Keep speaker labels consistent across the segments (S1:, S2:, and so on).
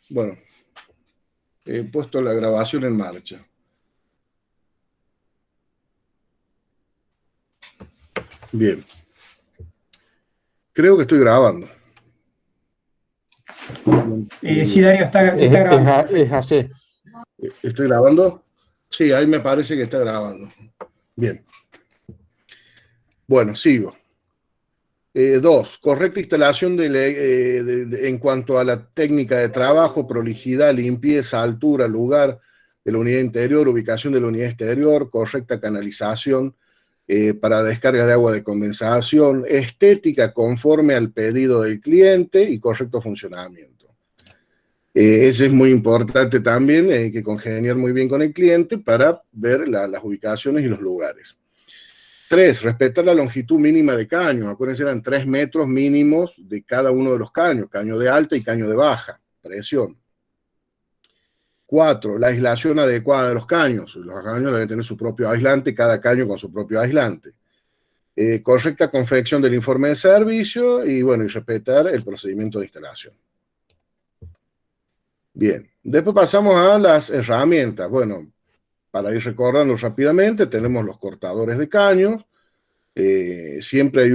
S1: Bueno, he puesto la grabación en marcha. Bien. Creo que estoy grabando.
S2: Sí, Darío, se está grabando.
S3: Es así.
S1: ¿Estoy grabando? Sí, ahí me parece que está grabando. Bien. Bueno, sigo. 2. Correcta instalación en cuanto a la técnica de trabajo, prolijidad, limpieza, altura, lugar de la unidad interior, ubicación de la unidad exterior, correcta canalización para descarga de agua de condensación, estética conforme al pedido del cliente y correcto funcionamiento. Eso es muy importante también, que congeniar muy bien con el cliente para ver las ubicaciones y los lugares. 3. Respetar la longitud mínima de caño. Acuérdense, eran 3 metros mínimos de cada uno de los caños, caño de alta y caño de baja presión. 4. La aislación adecuada de los caños. Los caños deben tener su propio aislante, cada caño con su propio aislante. Correcta confección del informe de servicio y, bueno, y respetar el procedimiento de instalación. Bien, después pasamos a las herramientas. Bueno, para ir recordando rápidamente, tenemos los cortadores de caños. Siempre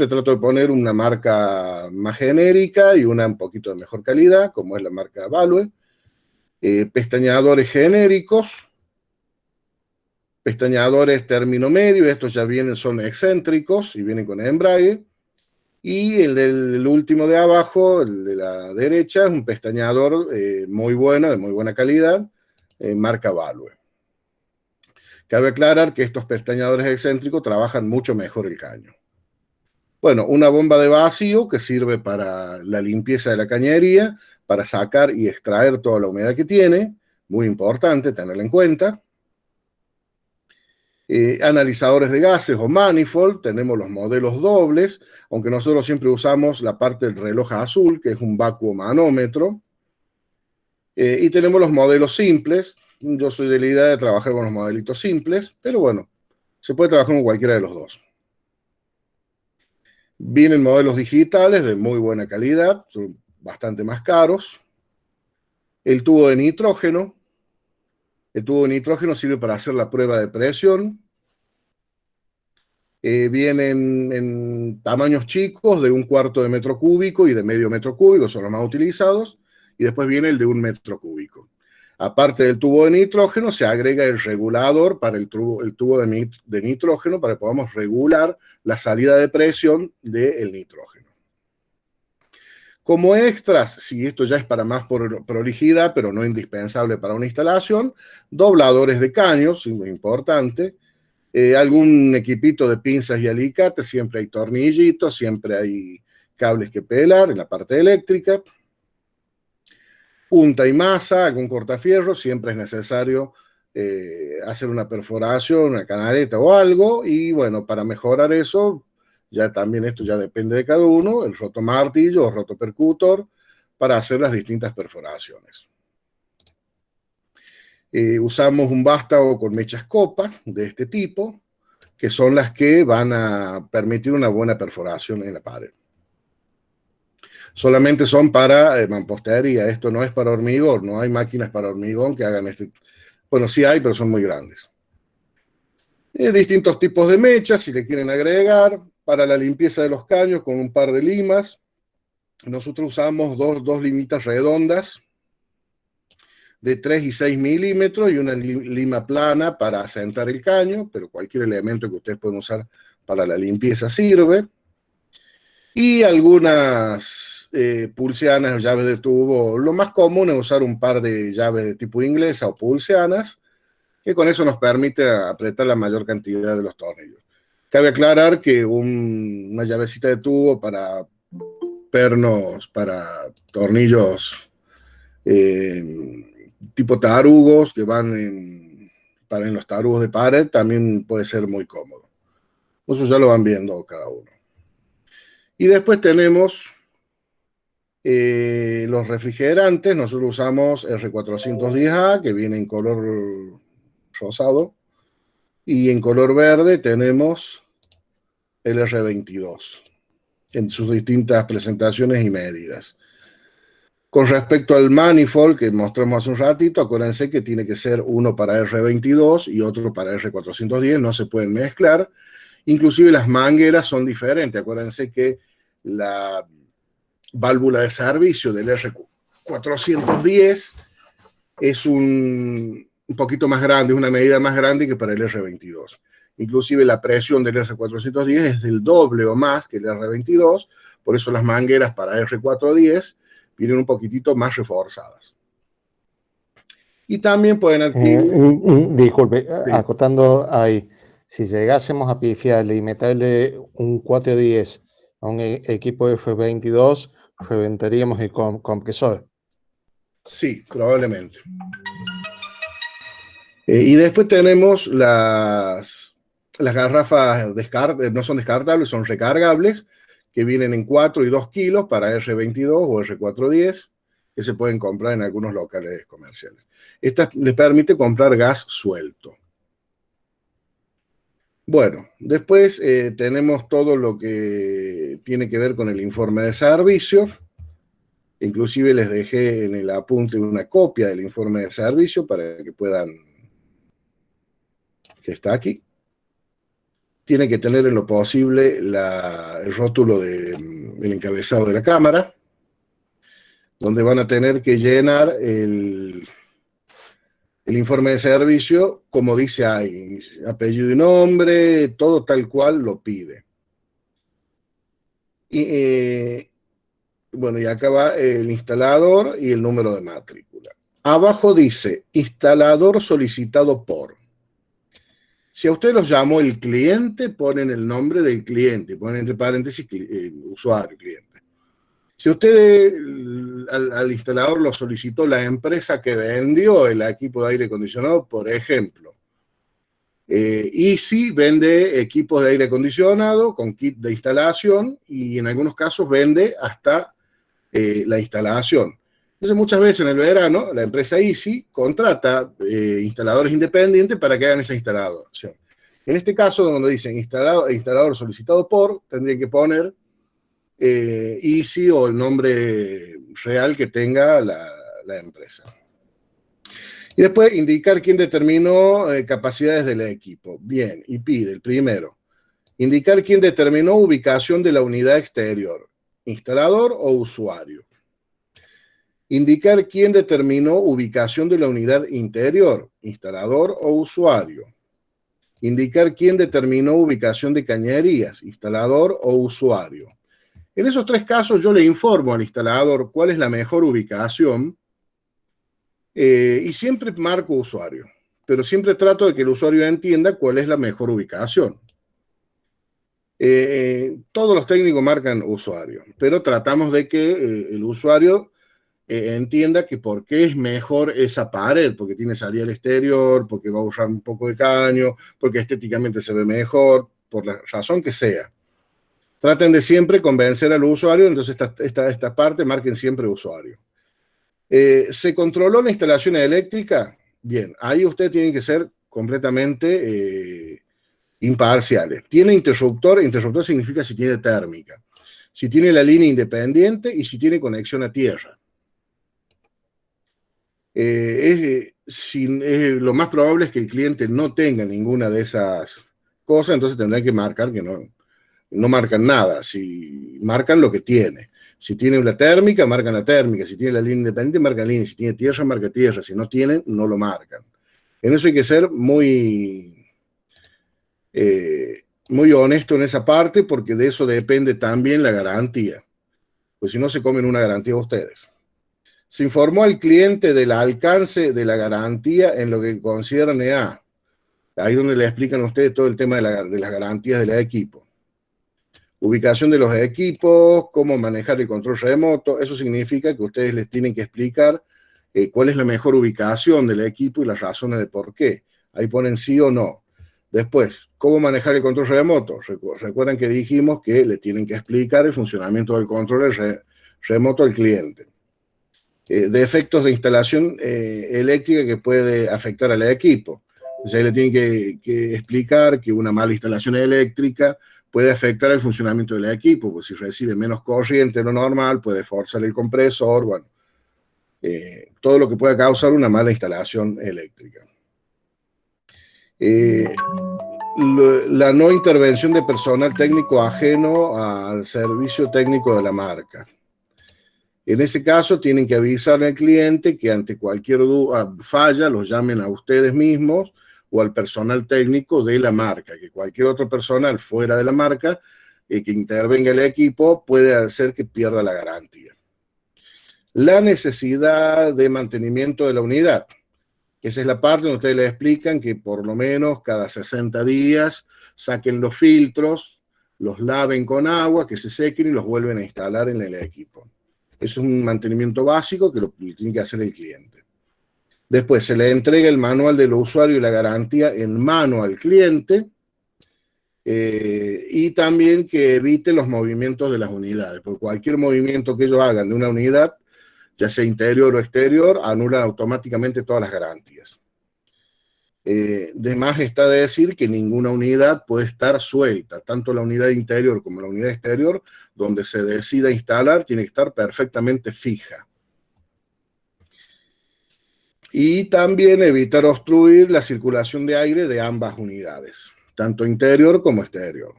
S1: trato de poner una marca más genérica y una un poquito de mejor calidad, como es la marca Value. Pestañadores genéricos, pestañadores término medio, estos ya son excéntricos y vienen con embrague. Y el último de abajo, el de la derecha, es un pestañador muy bueno, de muy buena calidad, marca Value. Cabe aclarar que estos pestañadores excéntricos trabajan mucho mejor el caño. Bueno, una bomba de vacío que sirve para la limpieza de la cañería, para sacar y extraer toda la humedad que tiene, muy importante tenerla en cuenta. Analizadores de gases o manifold, tenemos los modelos dobles, aunque nosotros siempre usamos la parte del reloj azul, que es un vacuo manómetro. Y tenemos los modelos simples. Yo soy de la idea de trabajar con los modelitos simples, pero bueno, se puede trabajar con cualquiera de los dos. Vienen modelos digitales de muy buena calidad, son bastante más caros. El tubo de nitrógeno. El tubo de nitrógeno sirve para hacer la prueba de presión. Vienen en tamaños chicos de 1/4 de metro cúbico y de medio metro cúbico, son los más utilizados. Y después viene el de 1 metro cúbico. Aparte del tubo de nitrógeno, se agrega el regulador para el tubo de nitrógeno para que podamos regular la salida de presión del nitrógeno. Como extras, si esto ya es para más prolijidad, pero no indispensable para una instalación, dobladores de caños, muy importante, algún equipito de pinzas y alicates, siempre hay tornillitos, siempre hay cables que pelar en la parte eléctrica, punta y masa, algún cortafierro, siempre es necesario hacer una perforación, una canaleta o algo, y bueno, para mejorar eso, ya también esto ya depende de cada uno, el rotomartillo o rotopercutor para hacer las distintas perforaciones. Usamos un vástago con mechas copa de este tipo, que son las que van a permitir una buena perforación en la pared. Solamente son para mampostería, esto no es para hormigón, no hay máquinas para hormigón que hagan este. Bueno, sí hay, pero son muy grandes. Distintos tipos de mechas, si le quieren agregar, para la limpieza de los caños con un par de limas. Nosotros usamos dos limitas redondas de 3 y 6 milímetros y una lima plana para asentar el caño, pero cualquier elemento que ustedes pueden usar para la limpieza sirve. Y algunas pulseanas, llaves de tubo. Lo más común es usar un par de llaves de tipo inglesa o pulseanas, que con eso nos permite apretar la mayor cantidad de los tornillos. Cabe aclarar que una llavecita de tubo para pernos, para tornillos tipo tarugos que van en los tarugos de pared, también puede ser muy cómodo. Eso ya lo van viendo cada uno. Y después tenemos los refrigerantes. Nosotros usamos R410A, que viene en color rosado, y en color verde tenemos el R22 en sus distintas presentaciones y medidas. Con respecto al manifold que mostramos hace un ratito, acuérdense que tiene que ser uno para R22 y otro para R410, no se pueden mezclar. Inclusive las mangueras son diferentes. Acuérdense que la válvula de servicio del R410 es un poquito más grande, es una medida más grande que para el R22. Inclusive la presión del R410 es el doble o más que el R22, por eso las mangueras para R410 vienen un poquitito más reforzadas. Y también pueden adquirir...
S3: Disculpe,
S1: sí.
S3: Acotando ahí, si llegásemos a pifiarle y meterle un 410 a un equipo F22, reventaríamos el compresor.
S1: Sí, probablemente. Y después tenemos las garrafas, no son descartables, son recargables, que vienen en 4 y 2 kilos para R22 o R410, que se pueden comprar en algunos locales comerciales. Esta les permite comprar gas suelto. Bueno, después tenemos todo lo que tiene que ver con el informe de servicio. Inclusive les dejé en el apunte una copia del informe de servicio para que puedan... que está aquí. Tiene que tener en lo posible el rótulo del encabezado de la cámara, donde van a tener que llenar el informe de servicio, como dice ahí, apellido y nombre, todo tal cual lo pide. Y bueno, y acá va el instalador y el número de matrícula. Abajo dice, instalador solicitado por. Si a usted los llamó el cliente, ponen el nombre del cliente, ponen entre paréntesis usuario, cliente. Si usted al instalador lo solicitó la empresa que vendió el equipo de aire acondicionado, por ejemplo, Easy vende equipos de aire acondicionado con kit de instalación y en algunos casos vende hasta la instalación. Entonces muchas veces en el verano la empresa Easy contrata instaladores independientes para que hagan esa instalación. En este caso, donde dicen instalador solicitado por, tendría que poner Easy o el nombre real que tenga la empresa. Y después indicar quién determinó capacidades del equipo. Bien, y pide el primero. Indicar quién determinó ubicación de la unidad exterior, instalador o usuario. Indicar quién determinó ubicación de la unidad interior, instalador o usuario. Indicar quién determinó ubicación de cañerías, instalador o usuario. En esos tres casos yo le informo al instalador cuál es la mejor ubicación y siempre marco usuario, pero siempre trato de que el usuario entienda cuál es la mejor ubicación. Todos los técnicos marcan usuario, pero tratamos de que el usuario entienda que por qué es mejor esa pared, porque tiene salida al exterior, porque va a usar un poco de caño, porque estéticamente se ve mejor, por la razón que sea. Traten de siempre convencer al usuario, entonces esta parte marquen siempre usuario. ¿Se controló la instalación eléctrica? Bien, ahí ustedes tienen que ser completamente imparciales. ¿Tiene interruptor? Interruptor significa si tiene térmica, si tiene la línea independiente y si tiene conexión a tierra. Lo más probable es que el cliente no tenga ninguna de esas cosas, entonces tendrán que marcar que no marcan nada, si marcan lo que tiene. Si tiene la térmica, marcan la térmica. Si tiene la línea independiente, marcan línea. Si tiene tierra, marca tierra. Si no tienen, no lo marcan. En eso hay que ser muy honesto en esa parte, porque de eso depende también la garantía. Pues si no, se comen una garantía ustedes. Se informó al cliente del alcance de la garantía en lo que concierne a. Ahí donde le explican a ustedes todo el tema de las garantías del equipo. Ubicación de los equipos, cómo manejar el control remoto. Eso significa que ustedes les tienen que explicar cuál es la mejor ubicación del equipo y las razones de por qué. Ahí ponen sí o no. Después, cómo manejar el control remoto. Recuerden que dijimos que le tienen que explicar el funcionamiento del control remoto al cliente. Defectos de instalación eléctrica que puede afectar al equipo. O sea, le tienen que explicar que una mala instalación eléctrica puede afectar el funcionamiento del equipo, pues si recibe menos corriente de lo normal, puede forzar el compresor, bueno, todo lo que pueda causar una mala instalación eléctrica. La no intervención de personal técnico ajeno al servicio técnico de la marca. En ese caso, tienen que avisar al cliente que ante cualquier falla los llamen a ustedes mismos o al personal técnico de la marca, que cualquier otro personal fuera de la marca que intervenga el equipo puede hacer que pierda la garantía. La necesidad de mantenimiento de la unidad. Esa es la parte donde ustedes le explican que por lo menos cada 60 días saquen los filtros, los laven con agua, que se sequen y los vuelven a instalar en el equipo. Es un mantenimiento básico que lo tiene que hacer el cliente. Después se le entrega el manual del usuario y la garantía en mano al cliente, y también que evite los movimientos de las unidades, porque cualquier movimiento que ellos hagan de una unidad, ya sea interior o exterior, anulan automáticamente todas las garantías. De más está de decir que ninguna unidad puede estar suelta, tanto la unidad interior como la unidad exterior, donde se decida instalar, tiene que estar perfectamente fija. Y también evitar obstruir la circulación de aire de ambas unidades, tanto interior como exterior.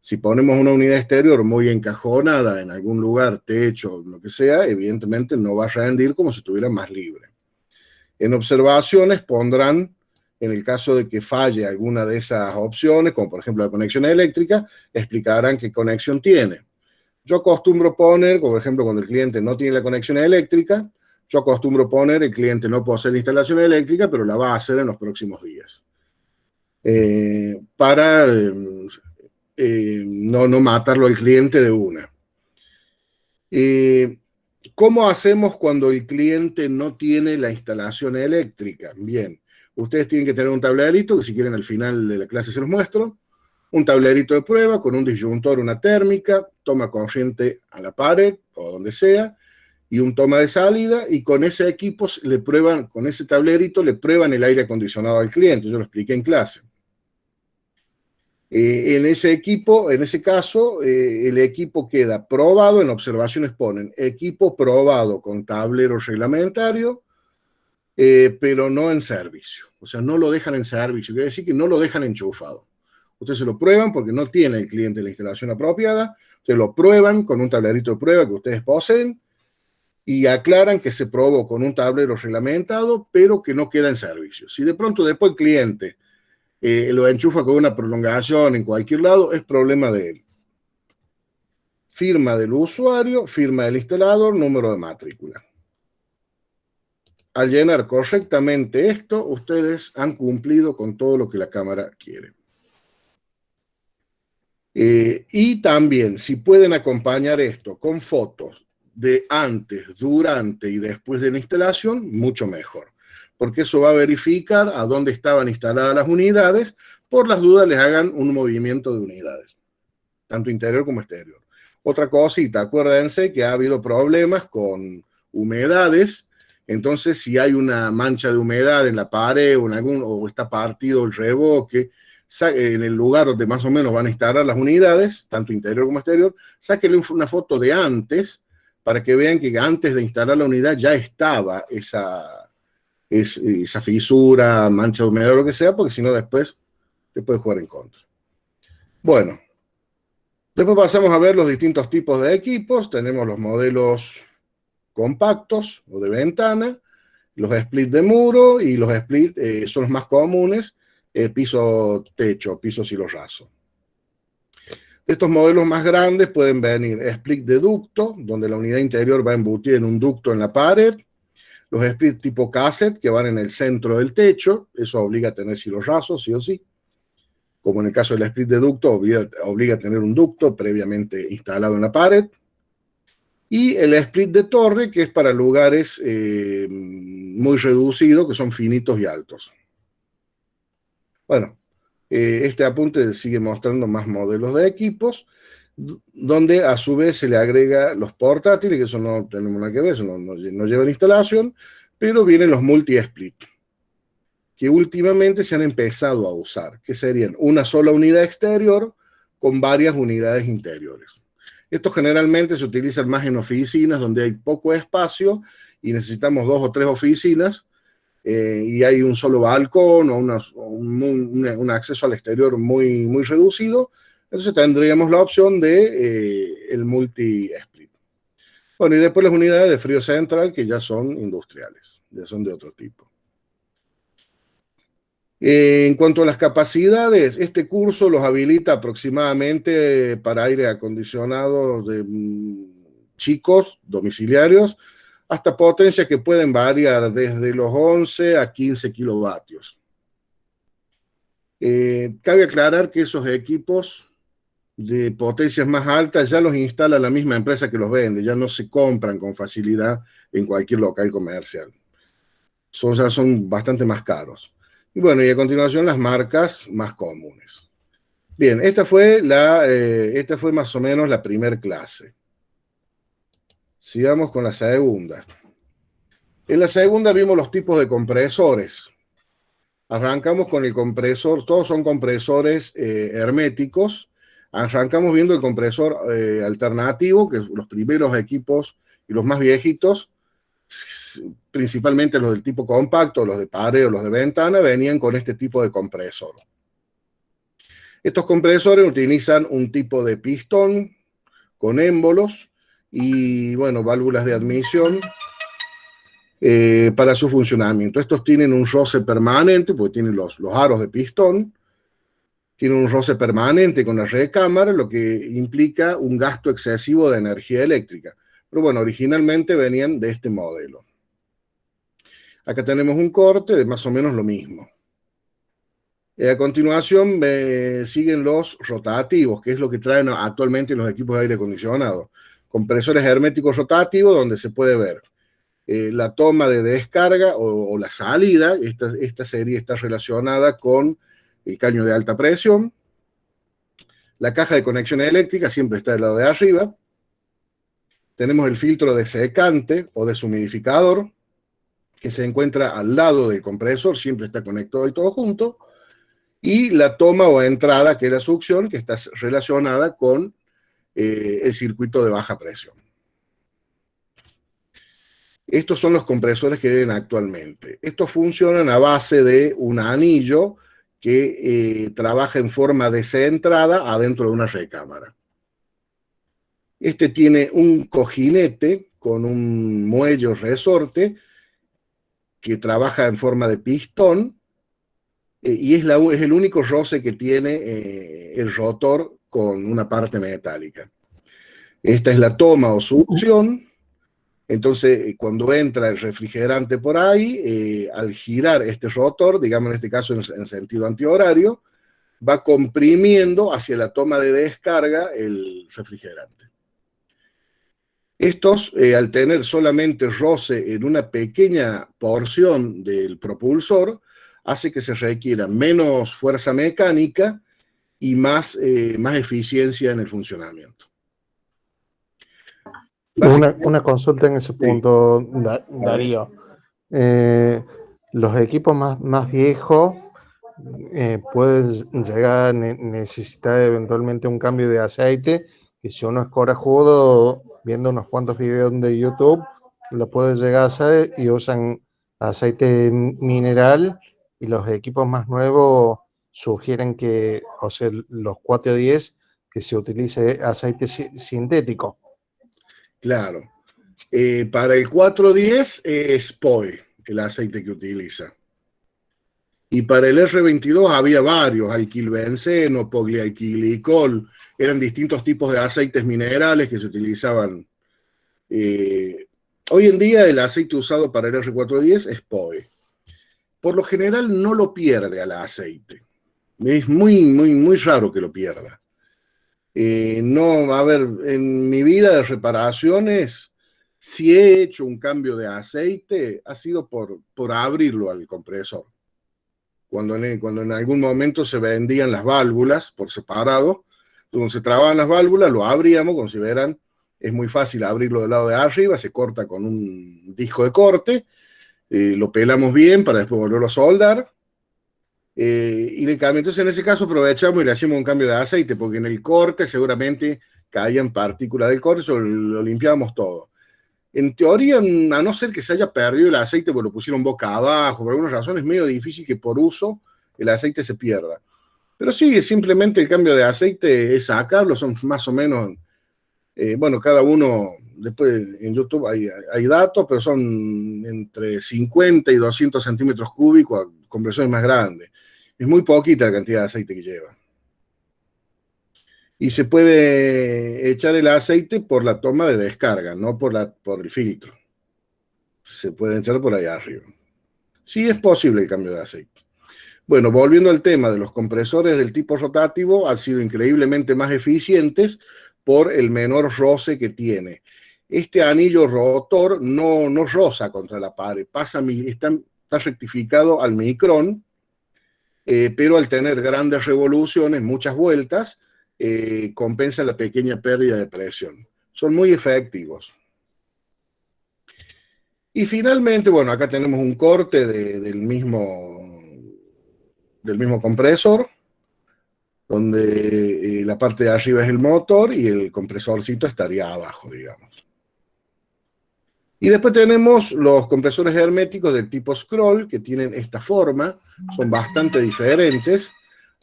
S1: Si ponemos una unidad exterior muy encajonada en algún lugar, techo, lo que sea, evidentemente no va a rendir como si estuviera más libre. En observaciones pondrán, en el caso de que falle alguna de esas opciones, como por ejemplo la conexión eléctrica, explicarán qué conexión tiene. Yo acostumbro poner, por ejemplo, cuando el cliente no tiene la conexión eléctrica, yo acostumbro poner, el cliente no puede hacer la instalación eléctrica, pero la va a hacer en los próximos días. Para no matarlo al cliente de una. ¿Cómo hacemos cuando el cliente no tiene la instalación eléctrica? Bien, ustedes tienen que tener un tablerito, que si quieren al final de la clase se los muestro, un tablerito de prueba con un disyuntor, una térmica, toma corriente a la pared o donde sea, y un toma de salida, y con ese equipo le prueban, con ese tablerito le prueban el aire acondicionado al cliente. Yo lo expliqué en clase. En ese equipo, en ese caso, el equipo queda probado, en observaciones ponen equipo probado con tablero reglamentario, pero no en servicio. O sea, no lo dejan en servicio, quiere decir que no lo dejan enchufado. Ustedes se lo prueban porque no tiene el cliente la instalación apropiada, se lo prueban con un tablerito de prueba que ustedes poseen y aclaran que se probó con un tablero reglamentado, pero que no queda en servicio. Si de pronto después el cliente lo enchufa con una prolongación en cualquier lado, es problema de él. Firma del usuario, firma del instalador, número de matrícula. Al llenar correctamente esto, ustedes han cumplido con todo lo que la Cámara quiere. Y también, si pueden acompañar esto con fotos de antes, durante y después de la instalación, mucho mejor, porque eso va a verificar a dónde estaban instaladas las unidades, por las dudas les hagan un movimiento de unidades, tanto interior como exterior. Otra cosita, acuérdense que ha habido problemas con humedades, entonces si hay una mancha de humedad en la pared o está partido el revoque, en el lugar donde más o menos van a instalar las unidades, tanto interior como exterior, sáquenle una foto de antes, para que vean que antes de instalar la unidad ya estaba esa fisura, mancha de humedad o lo que sea, porque si no después te puede jugar en contra. Bueno, después pasamos a ver los distintos tipos de equipos. Tenemos los modelos compactos o de ventana, los split de muro, y los split son los más comunes, piso-techo, piso-cielo raso. Estos modelos más grandes pueden venir split de ducto, donde la unidad interior va embutida en un ducto en la pared, los split tipo cassette, que van en el centro del techo, eso obliga a tener cielo raso, sí o sí. Como en el caso del split de ducto, obliga a tener un ducto previamente instalado en la pared. Y el split de torre, que es para lugares muy reducidos, que son finitos y altos. Bueno, este apunte sigue mostrando más modelos de equipos, donde a su vez se le agrega los portátiles, que eso no tenemos nada que ver, eso no lleva instalación, pero vienen los multi-split, que últimamente se han empezado a usar, que serían una sola unidad exterior con varias unidades interiores. Estos generalmente se utilizan más en oficinas donde hay poco espacio y necesitamos 2 o 3 oficinas, y hay un solo balcón o un acceso al exterior muy, muy reducido, entonces tendríamos la opción de el multi-split. Bueno, y después las unidades de frío central, que ya son industriales, ya son de otro tipo. En cuanto a las capacidades, este curso los habilita aproximadamente para aire acondicionado de chicos, domiciliarios, hasta potencias que pueden variar desde los 11 a 15 kilovatios. Cabe aclarar que esos equipos de potencias más altas ya los instala la misma empresa que los vende, ya no se compran con facilidad en cualquier local comercial. Ya son bastante más caros. Y bueno, y a continuación las marcas más comunes. Bien, esta fue más o menos la primera clase. Sigamos con la segunda. En la segunda vimos los tipos de compresores. Arrancamos con el compresor, todos son compresores herméticos. Arrancamos viendo el compresor alternativo, que los primeros equipos y los más viejitos, principalmente los del tipo compacto, los de pared o los de ventana, venían con este tipo de compresor. Estos compresores utilizan un tipo de pistón con émbolos y, bueno, válvulas de admisión para su funcionamiento. Estos tienen un roce permanente, porque tienen los aros de pistón, tienen un roce permanente con la recámara, lo que implica un gasto excesivo de energía eléctrica. Pero bueno, originalmente venían de este modelo. Acá tenemos un corte de más o menos lo mismo. A continuación siguen los rotativos, que es lo que traen actualmente los equipos de aire acondicionado. Compresores herméticos rotativos, donde se puede ver la toma de descarga o la salida. Esta serie está relacionada con el caño de alta presión. La caja de conexión eléctrica siempre está del lado de arriba. Tenemos el filtro de secante o deshumidificador, que se encuentra al lado del compresor, siempre está conectado y todo junto. Y la toma o entrada, que es la succión, que está relacionada con el circuito de baja presión. Estos son los compresores que vienen actualmente. Estos funcionan a base de un anillo que trabaja en forma descentrada adentro de una recámara. Este tiene un cojinete con un muelle o resorte que trabaja en forma de pistón, y es el único roce que tiene el rotor con una parte metálica. Esta es la toma o succión. Entonces, cuando entra el refrigerante por ahí, al girar este rotor, digamos en este caso en sentido antihorario, va comprimiendo hacia la toma de descarga el refrigerante. Estos, al tener solamente roce en una pequeña porción del propulsor, hace que se requiera menos fuerza mecánica y más eficiencia en el funcionamiento.
S3: Una consulta en ese punto, sí. Darío. Los equipos más viejos pueden llegar a necesitar eventualmente un cambio de aceite, que si uno es corajudo, viendo unos cuantos videos de YouTube, lo puede llegar a hacer y usan aceite mineral, y los equipos más nuevos sugieren que, o sea, los 410, que se utilice aceite sintético.
S1: Claro. Para el 410 es POE el aceite que utiliza. Y para el R22 había varios, alquilbenceno, polialquilicol, eran distintos tipos de aceites minerales que se utilizaban. Hoy en día el aceite usado para el R410 es POE. Por lo general no lo pierde al aceite. Es muy raro que lo pierda. No, a ver, en mi vida de reparaciones, si he hecho un cambio de aceite, ha sido por abrirlo al compresor. Cuando en algún momento se vendían las válvulas por separado, cuando se trababan las válvulas, lo abríamos, consideran, es muy fácil abrirlo del lado de arriba, se corta con un disco de corte, lo pelamos bien para después volverlo a soldar, y le cambio. Entonces en ese caso aprovechamos y le hacemos un cambio de aceite, porque en el corte seguramente caían partículas del corte, lo limpiábamos todo. En teoría, a no ser que se haya perdido el aceite porque lo pusieron boca abajo, por alguna razón es medio difícil que por uso el aceite se pierda. Pero sí, simplemente el cambio de aceite es sacarlo, son más o menos, bueno, cada uno, después en YouTube hay datos, pero son entre 50 y 200 centímetros cúbicos, compresiones más grandes. Es muy poquita la cantidad de aceite que lleva. Y se puede echar el aceite por la toma de descarga, no por el filtro. Se puede echar por ahí arriba. Sí es posible el cambio de aceite. Bueno, volviendo al tema de los compresores del tipo rotativo, han sido increíblemente más eficientes por el menor roce que tiene. Este anillo rotor no roza contra la pared, está rectificado al micrón, pero al tener grandes revoluciones, muchas vueltas, compensa la pequeña pérdida de presión. Son muy efectivos. Y finalmente, bueno, acá tenemos un corte del mismo compresor, donde la parte de arriba es el motor y el compresorcito estaría abajo, digamos. Y después tenemos los compresores herméticos del tipo scroll, que tienen esta forma, son bastante diferentes.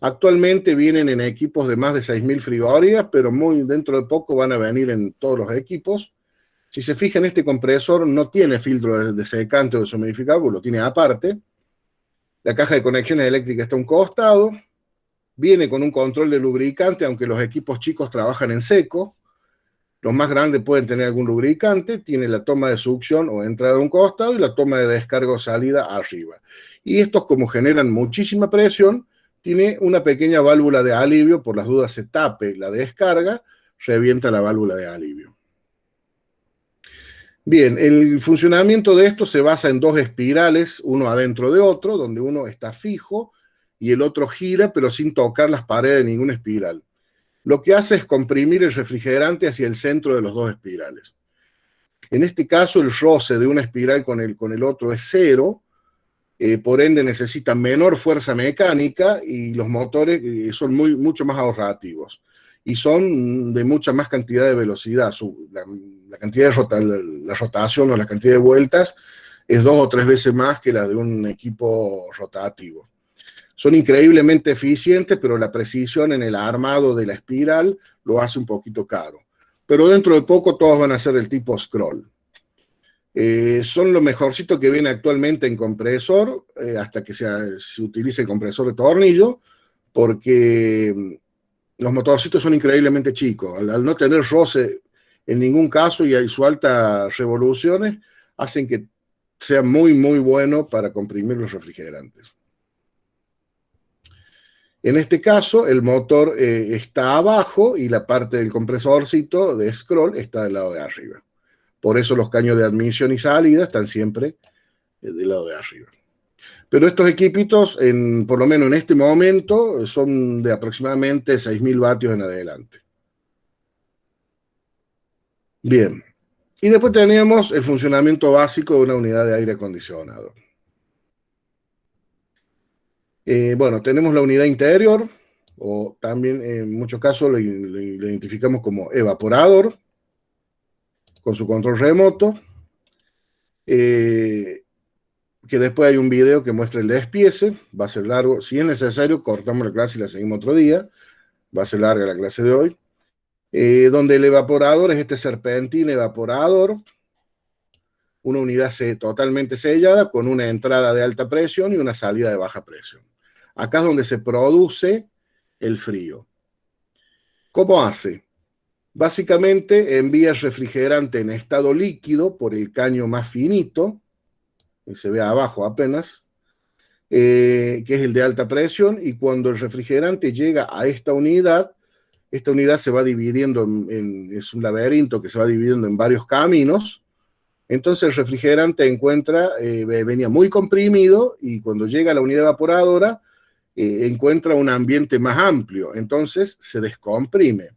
S1: Actualmente vienen en equipos de más de 6.000 frigorías, pero muy dentro de poco van a venir en todos los equipos. Si se fijan, este compresor no tiene filtro de secante o deshumidificador, lo tiene aparte. La caja de conexiones eléctricas está a un costado. Viene con un control de lubricante, aunque los equipos chicos trabajan en seco. Los más grandes pueden tener algún lubricante. Tiene la toma de succión o entrada a un costado y la toma de descarga o salida arriba. Y estos, como generan muchísima presión, tiene una pequeña válvula de alivio. Por las dudas se tape la descarga, revienta la válvula de alivio. Bien, el funcionamiento de esto se basa en dos espirales, uno adentro de otro, donde uno está fijo y el otro gira, pero sin tocar las paredes de ninguna espiral. Lo que hace es comprimir el refrigerante hacia el centro de los dos espirales. En este caso, el roce de una espiral con el otro es cero, por ende necesita menor fuerza mecánica y los motores son mucho más ahorrativos. Y son de mucha más cantidad de velocidad. La cantidad de la rotación o la cantidad de vueltas es 2 o 3 veces más que la de un equipo rotativo. Son increíblemente eficientes, pero la precisión en el armado de la espiral lo hace un poquito caro. Pero dentro de poco todos van a ser del tipo scroll. Son lo mejorcito que viene actualmente en compresor, hasta que se utilice el compresor de tornillo, porque los motorcitos son increíblemente chicos. Al no tener roce en ningún caso y su alta revoluciones, hacen que sea muy, muy bueno para comprimir los refrigerantes. En este caso, el motor está abajo y la parte del compresorcito de scroll está del lado de arriba. Por eso los caños de admisión y salida están siempre del lado de arriba. Pero estos equipitos, por lo menos en este momento, son de aproximadamente 6.000 vatios en adelante. Bien. Y después tenemos el funcionamiento básico de una unidad de aire acondicionado. Bueno, tenemos la unidad interior, o también en muchos casos lo identificamos como evaporador, con su control remoto. Que después hay un video que muestra el despiece, va a ser largo, si es necesario cortamos la clase y la seguimos otro día, va a ser larga la clase de hoy, donde el evaporador es este serpentín evaporador, una unidad totalmente sellada con una entrada de alta presión y una salida de baja presión. Acá es donde se produce el frío. ¿Cómo hace? Básicamente envía el refrigerante en estado líquido por el caño más finito, que se ve abajo apenas, que es el de alta presión, y cuando el refrigerante llega a esta unidad se va dividiendo es un laberinto que se va dividiendo en varios caminos. Entonces el refrigerante venía muy comprimido, y cuando llega a la unidad evaporadora, encuentra un ambiente más amplio, entonces se descomprime.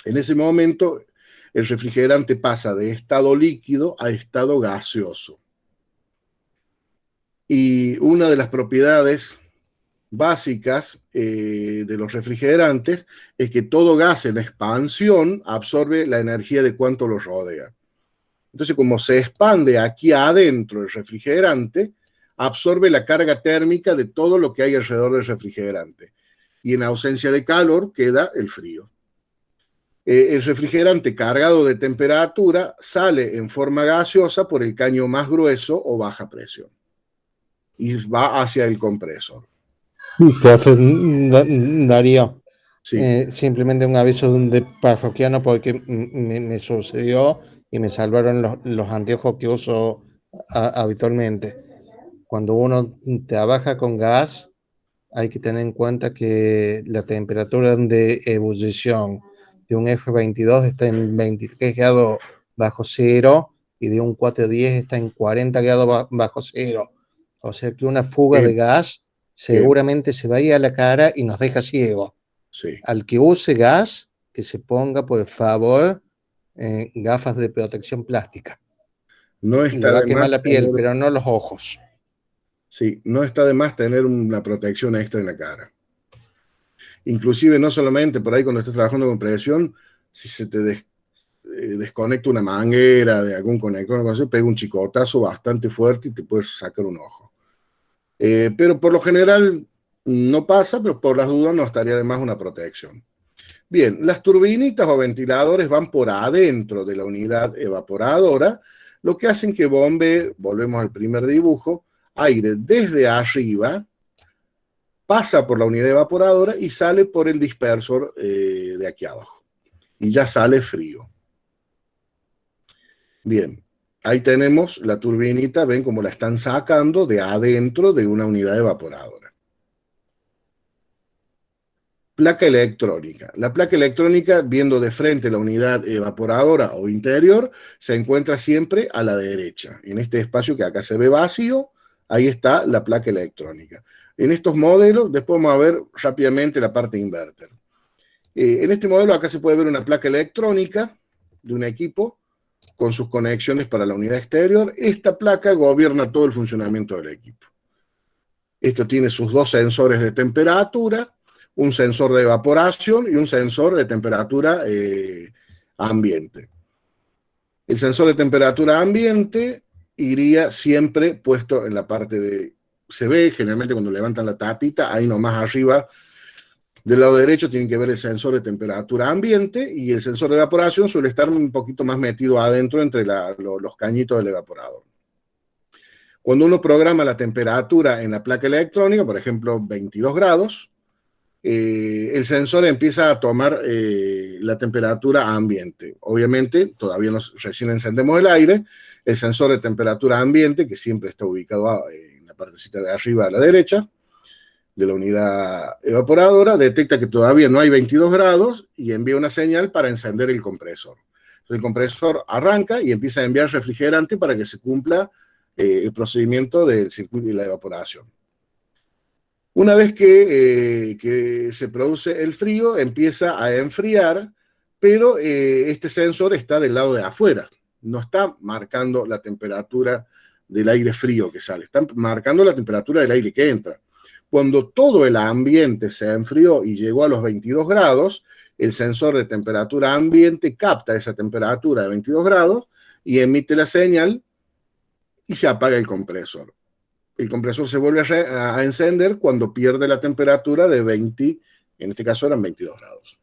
S1: En ese momento, el refrigerante pasa de estado líquido a estado gaseoso. Y una de las propiedades básicas de los refrigerantes es que todo gas en expansión absorbe la energía de cuanto los rodea. Entonces, como se expande aquí adentro el refrigerante, absorbe la carga térmica de todo lo que hay alrededor del refrigerante. Y en ausencia de calor queda el frío. El refrigerante cargado de temperatura sale en forma gaseosa por el caño más grueso o baja presión y va hacia el compresor.
S3: Profe Darío,
S1: Sí.
S3: simplemente un aviso de parroquiano porque me sucedió y me salvaron los anteojos que uso habitualmente. Cuando uno trabaja con gas, hay que tener en cuenta que la temperatura de ebullición de un F22 está en 23 grados bajo cero y de un 410 está en 40 grados bajo cero. O sea que una fuga de gas seguramente se va a ir a la cara y nos deja ciego.
S1: Sí.
S3: Al que use gas, que se ponga, por favor, gafas de protección plástica.
S1: No
S3: Le
S1: está
S3: va a
S1: de
S3: quemar
S1: más
S3: la piel,
S1: tener,
S3: pero no los ojos.
S1: sí, no está de más tener una protección extra en la cara. Inclusive, no solamente por ahí cuando estás trabajando con presión, si se te desconecta una manguera de algún conector, pega un chicotazo bastante fuerte y te puedes sacar un ojo. Pero por lo general no pasa, pero por las dudas no estaría de más una protección. Bien, las turbinitas o ventiladores van por adentro de la unidad evaporadora, lo que hacen que bombee, volvemos al primer dibujo, aire desde arriba, pasa por la unidad evaporadora y sale por el dispersor de aquí abajo. Y ya sale frío. Bien, ahí tenemos la turbinita, ven cómo la están sacando de adentro de una unidad evaporadora. Placa electrónica. La placa electrónica, viendo de frente la unidad evaporadora o interior, se encuentra siempre a la derecha. En este espacio que acá se ve vacío, ahí está la placa electrónica. En estos modelos, después vamos a ver rápidamente la parte inverter. En este modelo acá se puede ver una placa electrónica de un equipo con sus conexiones para la unidad exterior. Esta placa gobierna todo el funcionamiento del equipo. Esto tiene sus dos sensores de temperatura, un sensor de evaporación y un sensor de temperatura ambiente. El sensor de temperatura ambiente iría siempre puesto en la parte de... Se ve generalmente cuando levantan la tapita, ahí nomás arriba del lado derecho tienen que ver el sensor de temperatura ambiente y el sensor de evaporación suele estar un poquito más metido adentro entre los cañitos del evaporador. Cuando uno programa la temperatura en la placa electrónica, por ejemplo 22 grados, el sensor empieza a tomar la temperatura ambiente. Obviamente, todavía recién encendemos el aire, el sensor de temperatura ambiente, que siempre está ubicado en la partecita de arriba a la derecha, de la unidad evaporadora, detecta que todavía no hay 22 grados y envía una señal para encender el compresor. Entonces, el compresor arranca y empieza a enviar refrigerante para que se cumpla el procedimiento del circuito de la evaporación. Una vez que se produce el frío, empieza a enfriar, pero este sensor está del lado de afuera, no está marcando la temperatura del aire frío que sale, está marcando la temperatura del aire que entra. Cuando todo el ambiente se enfrió y llegó a los 22 grados, el sensor de temperatura ambiente capta esa temperatura de 22 grados y emite la señal y se apaga el compresor. El compresor se vuelve a encender cuando pierde la temperatura de 20, en este caso eran 22 grados.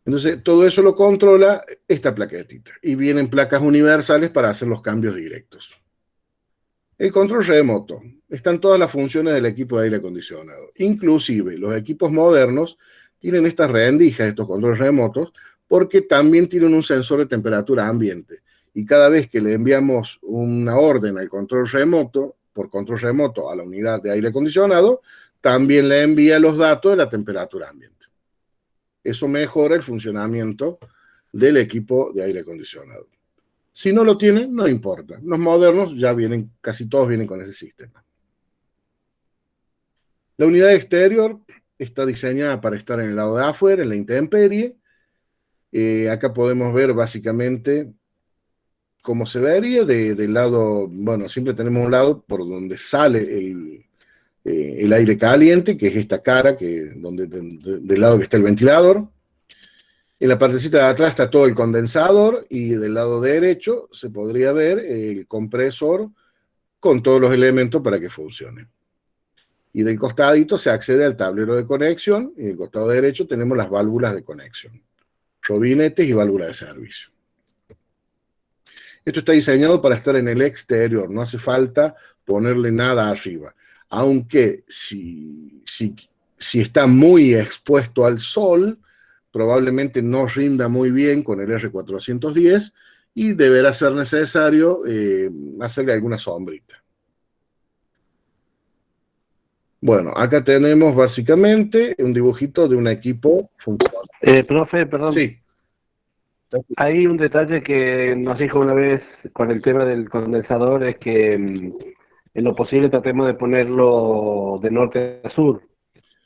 S1: Entonces, todo eso lo controla esta plaquetita. Y vienen placas universales para hacer los cambios directos. El control remoto. Están todas las funciones del equipo de aire acondicionado. Inclusive, los equipos modernos tienen estas rendijas, estos controles remotos, porque también tienen un sensor de temperatura ambiente. Y cada vez que le enviamos una orden al control remoto, por control remoto a la unidad de aire acondicionado, también le envía los datos de la temperatura ambiente. Eso mejora el funcionamiento del equipo de aire acondicionado. Si no lo tienen, no importa. Los modernos ya vienen, casi todos vienen con ese sistema. La unidad exterior está diseñada para estar en el lado de afuera, en la intemperie. Acá podemos ver básicamente cómo se vería del lado, bueno, siempre tenemos un lado por donde sale el aire caliente, que es esta cara, del lado que está el ventilador. En la partecita de atrás está todo el condensador y del lado derecho se podría ver el compresor con todos los elementos para que funcione. Y del costadito se accede al tablero de conexión y del costado derecho tenemos las válvulas de conexión, robinetes y válvulas de servicio. Esto está diseñado para estar en el exterior, no hace falta ponerle nada arriba. Aunque si está muy expuesto al sol, probablemente no rinda muy bien con el R410 y deberá ser necesario hacerle alguna sombrita. Bueno, acá tenemos básicamente un dibujito de un equipo funcional.
S4: Profe, perdón.
S1: Sí.
S4: Hay un detalle que nos dijo una vez con el tema del condensador, es que en lo posible tratemos de ponerlo de norte a sur,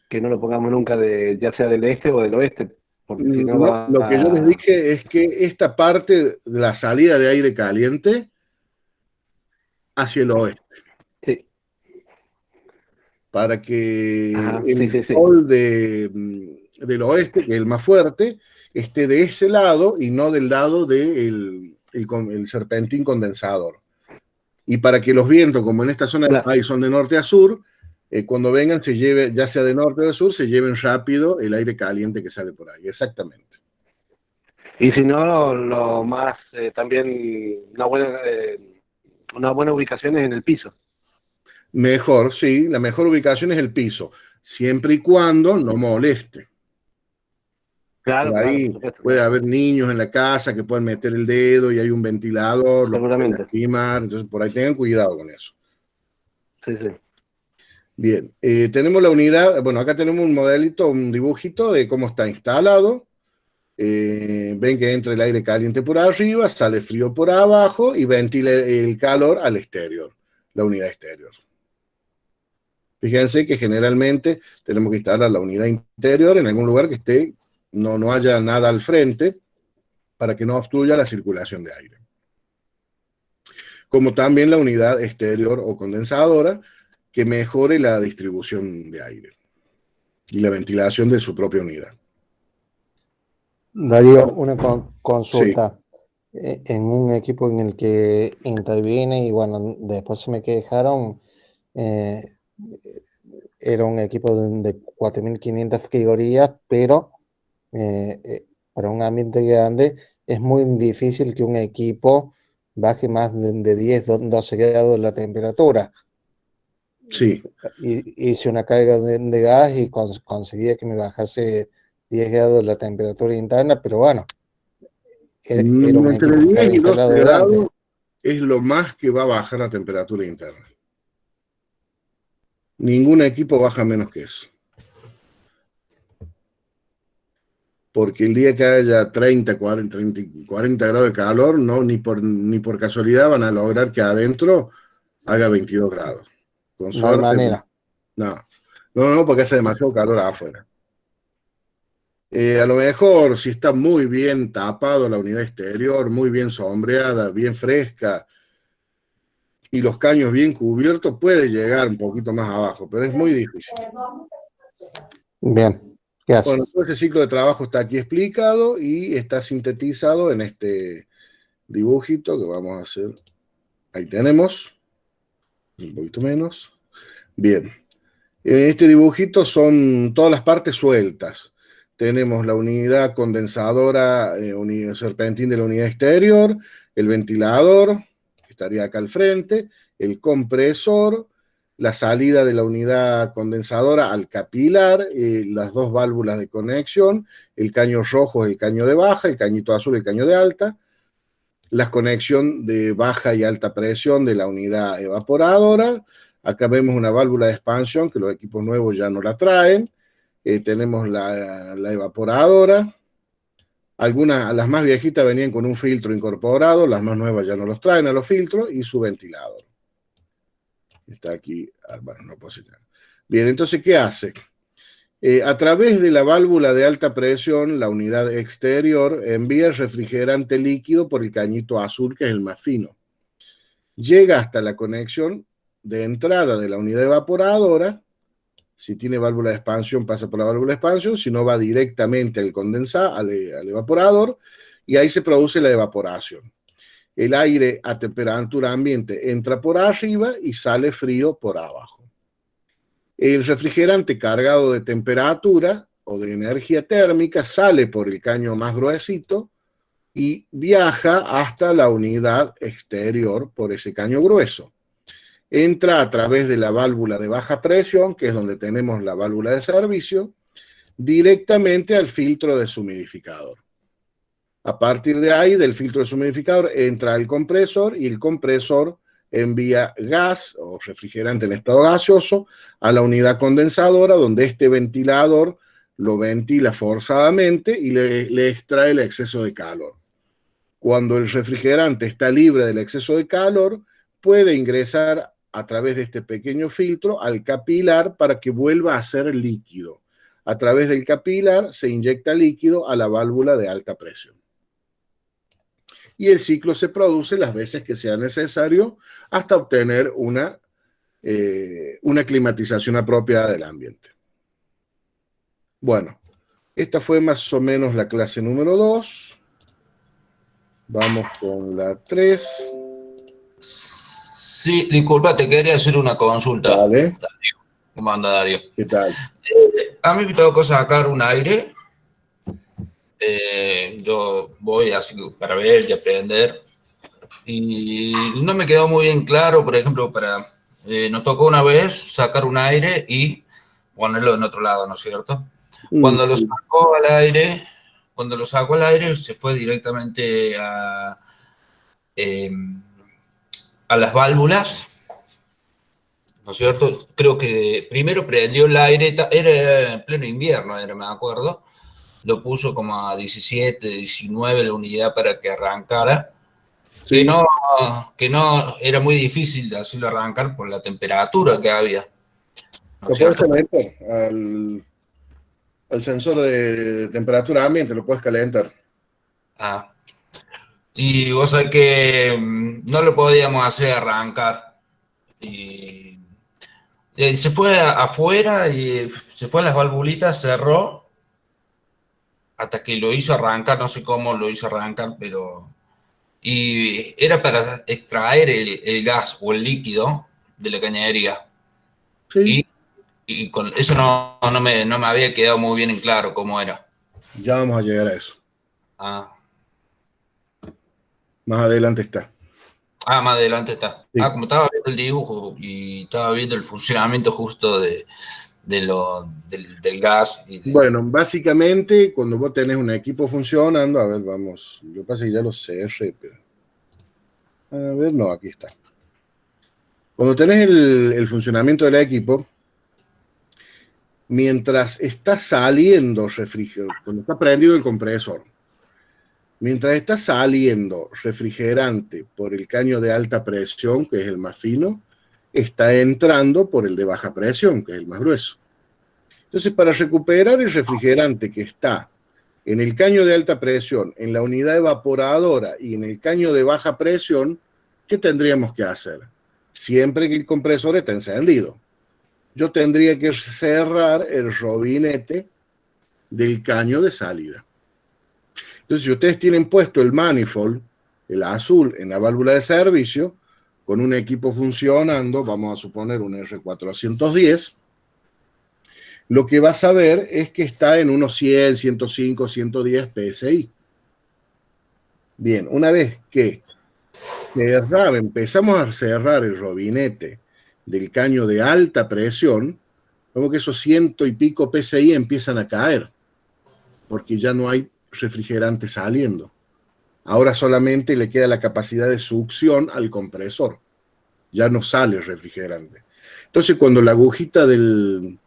S4: que no lo pongamos nunca ya sea del este o del oeste, porque si no va
S1: Lo que yo les dije es que esta parte de la salida de aire caliente hacia el oeste.
S4: Sí.
S1: Para que
S4: el
S1: sol del oeste, que es el más fuerte, esté de ese lado y no del lado del el serpentín condensador. Y para que los vientos, como en esta zona del país son de norte a sur, cuando vengan, se lleve, ya sea de norte o de sur, se lleven rápido el aire caliente que sale por ahí. Exactamente.
S4: Y si no, lo más, también una buena ubicación es en el piso.
S1: Mejor, sí, la mejor ubicación es el piso, siempre y cuando no moleste.
S4: Claro,
S1: por ahí puede haber niños en la casa que pueden meter el dedo y hay un ventilador, lo pueden lastimar, entonces por ahí tengan cuidado con eso.
S4: Sí, sí.
S1: Bien, tenemos la unidad, bueno, acá tenemos un modelito, un dibujito de cómo está instalado. Ven que entra el aire caliente por arriba, sale frío por abajo y ventila el calor al exterior, la unidad exterior. Fíjense que generalmente tenemos que instalar la unidad interior en algún lugar que esté, no haya nada al frente para que no obstruya la circulación de aire. Como también la unidad exterior o condensadora que mejore la distribución de aire y la ventilación de su propia unidad.
S3: Darío, una consulta.
S1: Sí.
S3: En un equipo en el que intervine y bueno, después se me quejaron, era un equipo de 4.500 categorías, pero para un ambiente grande es muy difícil que un equipo baje más de 10, 12 grados la temperatura.
S1: Sí.
S3: Hice una carga de gas y conseguía que me bajase 10 grados la temperatura interna, pero bueno, era un
S1: entre
S3: equipo
S1: 10 y 12 grados
S3: grande.
S1: es lo más que va a bajar la temperatura interna. Ningún equipo baja menos que eso. Porque el día que haya 30, 40 grados de calor, no, ni por casualidad van a lograr que adentro haga 22 grados. Con suerte.
S3: No hay manera.
S1: No, porque hace demasiado calor afuera. A lo mejor, si está muy bien tapado la unidad exterior, muy bien sombreada, bien fresca, y los caños bien cubiertos, puede llegar un poquito más abajo, pero es muy difícil.
S3: Bien, gracias.
S1: Bueno, todo este ciclo de trabajo está aquí explicado y está sintetizado en este dibujito que vamos a hacer. Ahí tenemos. Un poquito menos. Bien. Este dibujito son todas las partes sueltas. Tenemos la unidad condensadora, serpentín de la unidad exterior, el ventilador, que estaría acá al frente, el compresor, la salida de la unidad condensadora al capilar, las dos válvulas de conexión, el caño rojo es el caño de baja, el cañito azul el caño de alta, la conexión de baja y alta presión de la unidad evaporadora. Acá vemos una válvula de expansión que los equipos nuevos ya no la traen. Tenemos la evaporadora. Las más viejitas venían con un filtro incorporado, las más nuevas ya no los traen a los filtros, y su ventilador. Está aquí, bueno, no puedo señalar. Bien, entonces, ¿qué hace? A través de la válvula de alta presión, la unidad exterior envía el refrigerante líquido por el cañito azul, que es el más fino. Llega hasta la conexión de entrada de la unidad evaporadora, Si tiene válvula de expansión, pasa por la válvula de expansión, si no va directamente al condensador, al evaporador, y ahí se produce la evaporación. El aire a temperatura ambiente entra por arriba y sale frío por abajo. El refrigerante cargado de temperatura o de energía térmica sale por el caño más gruesito y viaja hasta la unidad exterior por ese caño grueso. Entra a través de la válvula de baja presión, que es donde tenemos la válvula de servicio, directamente al filtro deshumidificador. A partir de ahí, del filtro deshumidificador, entra el compresor y el compresor envía gas o refrigerante en estado gaseoso a la unidad condensadora, donde este ventilador lo ventila forzadamente y le extrae el exceso de calor. Cuando el refrigerante está libre del exceso de calor, puede ingresar a través de este pequeño filtro al capilar para que vuelva a ser líquido. A través del capilar se inyecta líquido a la válvula de alta presión. Y el ciclo se produce las veces que sea necesario hasta obtener una climatización apropiada del ambiente. Bueno, esta fue más o menos la clase número 2. Vamos con la 3.
S5: Sí, disculpa, te quería hacer una consulta.
S1: Vale.
S5: ¿Cómo anda, Darío?
S1: ¿Qué tal?
S5: A mí me tocó sacar un aire. Yo voy así para ver y aprender. Y no me quedó muy bien claro, por ejemplo, nos tocó una vez sacar un aire y ponerlo en otro lado, ¿no es cierto? Cuando lo sacó al aire, se fue directamente a las válvulas, ¿no es cierto? Creo que primero prendió el aire, era en pleno invierno, me acuerdo, lo puso como a 17, 19 la unidad para que arrancara, sí. que no era muy difícil de hacerlo arrancar por la temperatura que había.
S1: ¿No lo puedes calentar al sensor de temperatura ambiente? Lo puedes calentar.
S5: Ah. Y vos sabés que no lo podíamos hacer arrancar. Y se fue afuera y se fue a las valvulitas, cerró, hasta que lo hizo arrancar, no sé cómo lo hizo arrancar, pero... Y era para extraer el gas o el líquido de la cañería.
S1: Sí.
S5: Y con eso no me había quedado muy bien en claro cómo era.
S1: Ya vamos a llegar a eso.
S5: Ah.
S1: Más adelante está.
S5: Ah, más adelante está.
S1: Sí.
S5: Como estaba viendo el dibujo y estaba viendo el funcionamiento justo del gas.
S1: Bueno, básicamente, cuando vos tenés un equipo funcionando, a ver, vamos, yo pasa que ya lo cerré, pero... A ver, no, aquí está. Cuando tenés el funcionamiento del equipo, mientras está saliendo refrigerador, cuando está prendido el compresor, mientras está saliendo refrigerante por el caño de alta presión, que es el más fino, está entrando por el de baja presión, que es el más grueso. Entonces, para recuperar el refrigerante que está en el caño de alta presión, en la unidad evaporadora y en el caño de baja presión, ¿qué tendríamos que hacer? Siempre que el compresor está encendido, yo tendría que cerrar el robinete del caño de salida. Entonces, si ustedes tienen puesto el manifold, el azul, en la válvula de servicio, con un equipo funcionando, vamos a suponer un R410, lo que vas a ver es que está en unos 100, 105, 110 PSI. Bien, una vez que empezamos a cerrar el robinete del caño de alta presión, vemos que esos 100 y pico PSI empiezan a caer, porque ya no hay refrigerante saliendo. Ahora solamente le queda la capacidad de succión al compresor. Ya no sale refrigerante. Entonces, cuando la agujita del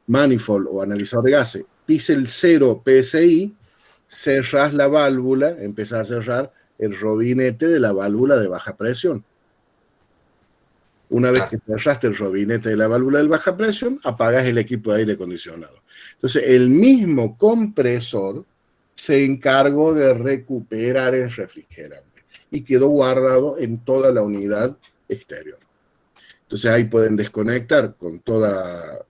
S1: manifold o analizador de gases pise el 0 PSI, cerrás la válvula, empezás a cerrar el robinete de la válvula de baja presión. Una vez que cerraste el robinete de la válvula de baja presión, apagas el equipo de aire acondicionado. Entonces, el mismo compresor se encargó de recuperar el refrigerante y quedó guardado en toda la unidad exterior. Entonces, ahí pueden desconectar con toda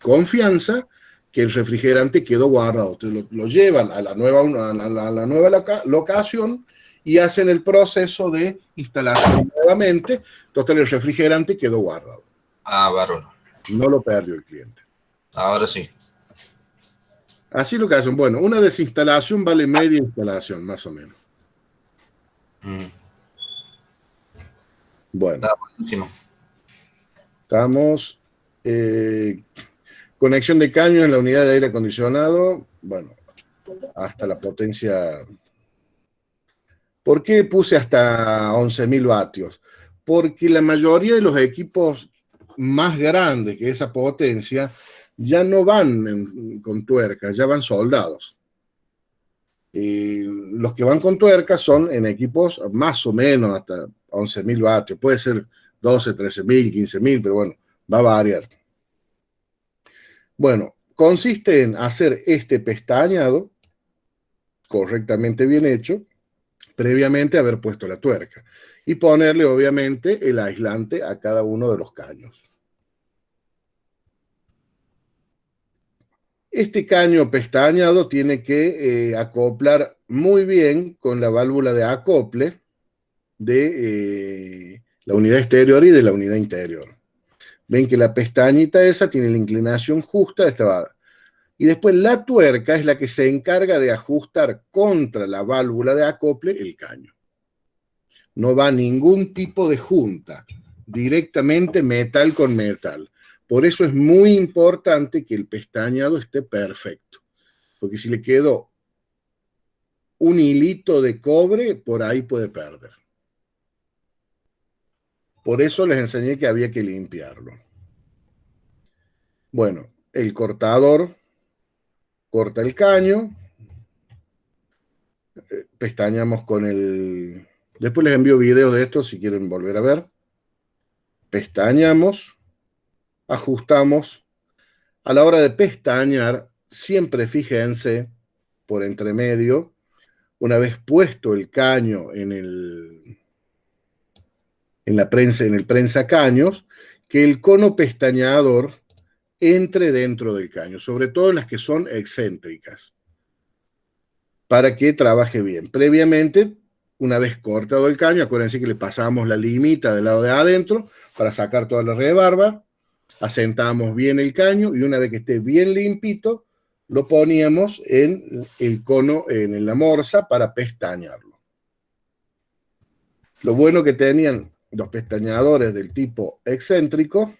S1: confianza que el refrigerante quedó guardado. Ustedes lo llevan a la nueva locación y hacen el proceso de instalación nuevamente. Total, el refrigerante quedó guardado.
S5: Ah, bárbaro.
S1: No lo perdió el cliente.
S5: Ahora sí.
S1: Así lo que hacen. Bueno, una desinstalación vale media instalación, más o menos. Bueno.
S5: Está buenísimo.
S1: Estamos. Conexión de caño en la unidad de aire acondicionado. Bueno, hasta la potencia. ¿Por qué puse hasta 11.000 vatios? Porque la mayoría de los equipos más grandes que esa potencia ya no van con tuercas, ya van soldados. Y los que van con tuercas son en equipos más o menos hasta 11.000 vatios. Puede ser 12, 13.000, 15.000, pero bueno, va a variar. Bueno, consiste en hacer este pestañado correctamente bien hecho, previamente haber puesto la tuerca, y ponerle obviamente el aislante a cada uno de los caños. Este caño pestañado tiene que acoplar muy bien con la válvula de acople de la unidad exterior y de la unidad interior. Ven que la pestañita esa tiene la inclinación justa de esta válvula. Y después la tuerca es la que se encarga de ajustar contra la válvula de acople el caño. No va ningún tipo de junta, directamente metal con metal. Por eso es muy importante que el pestañado esté perfecto, porque si le quedó un hilito de cobre, por ahí puede perder. Por eso les enseñé que había que limpiarlo. Bueno, el cortador corta el caño, pestañamos con el... Después les envío video de esto si quieren volver a ver. Pestañamos, ajustamos. A la hora de pestañear, siempre fíjense por entre medio, una vez puesto el caño en el prensa caños, que el cono pestañador entre dentro del caño, sobre todo en las que son excéntricas, para que trabaje bien. Previamente, una vez cortado el caño, acuérdense que le pasamos la limita del lado de adentro para sacar toda la rebarba, asentamos bien el caño y una vez que esté bien limpito, lo poníamos en el cono, en la morsa para pestañarlo. Lo bueno que tenían los pestañadores del tipo excéntrico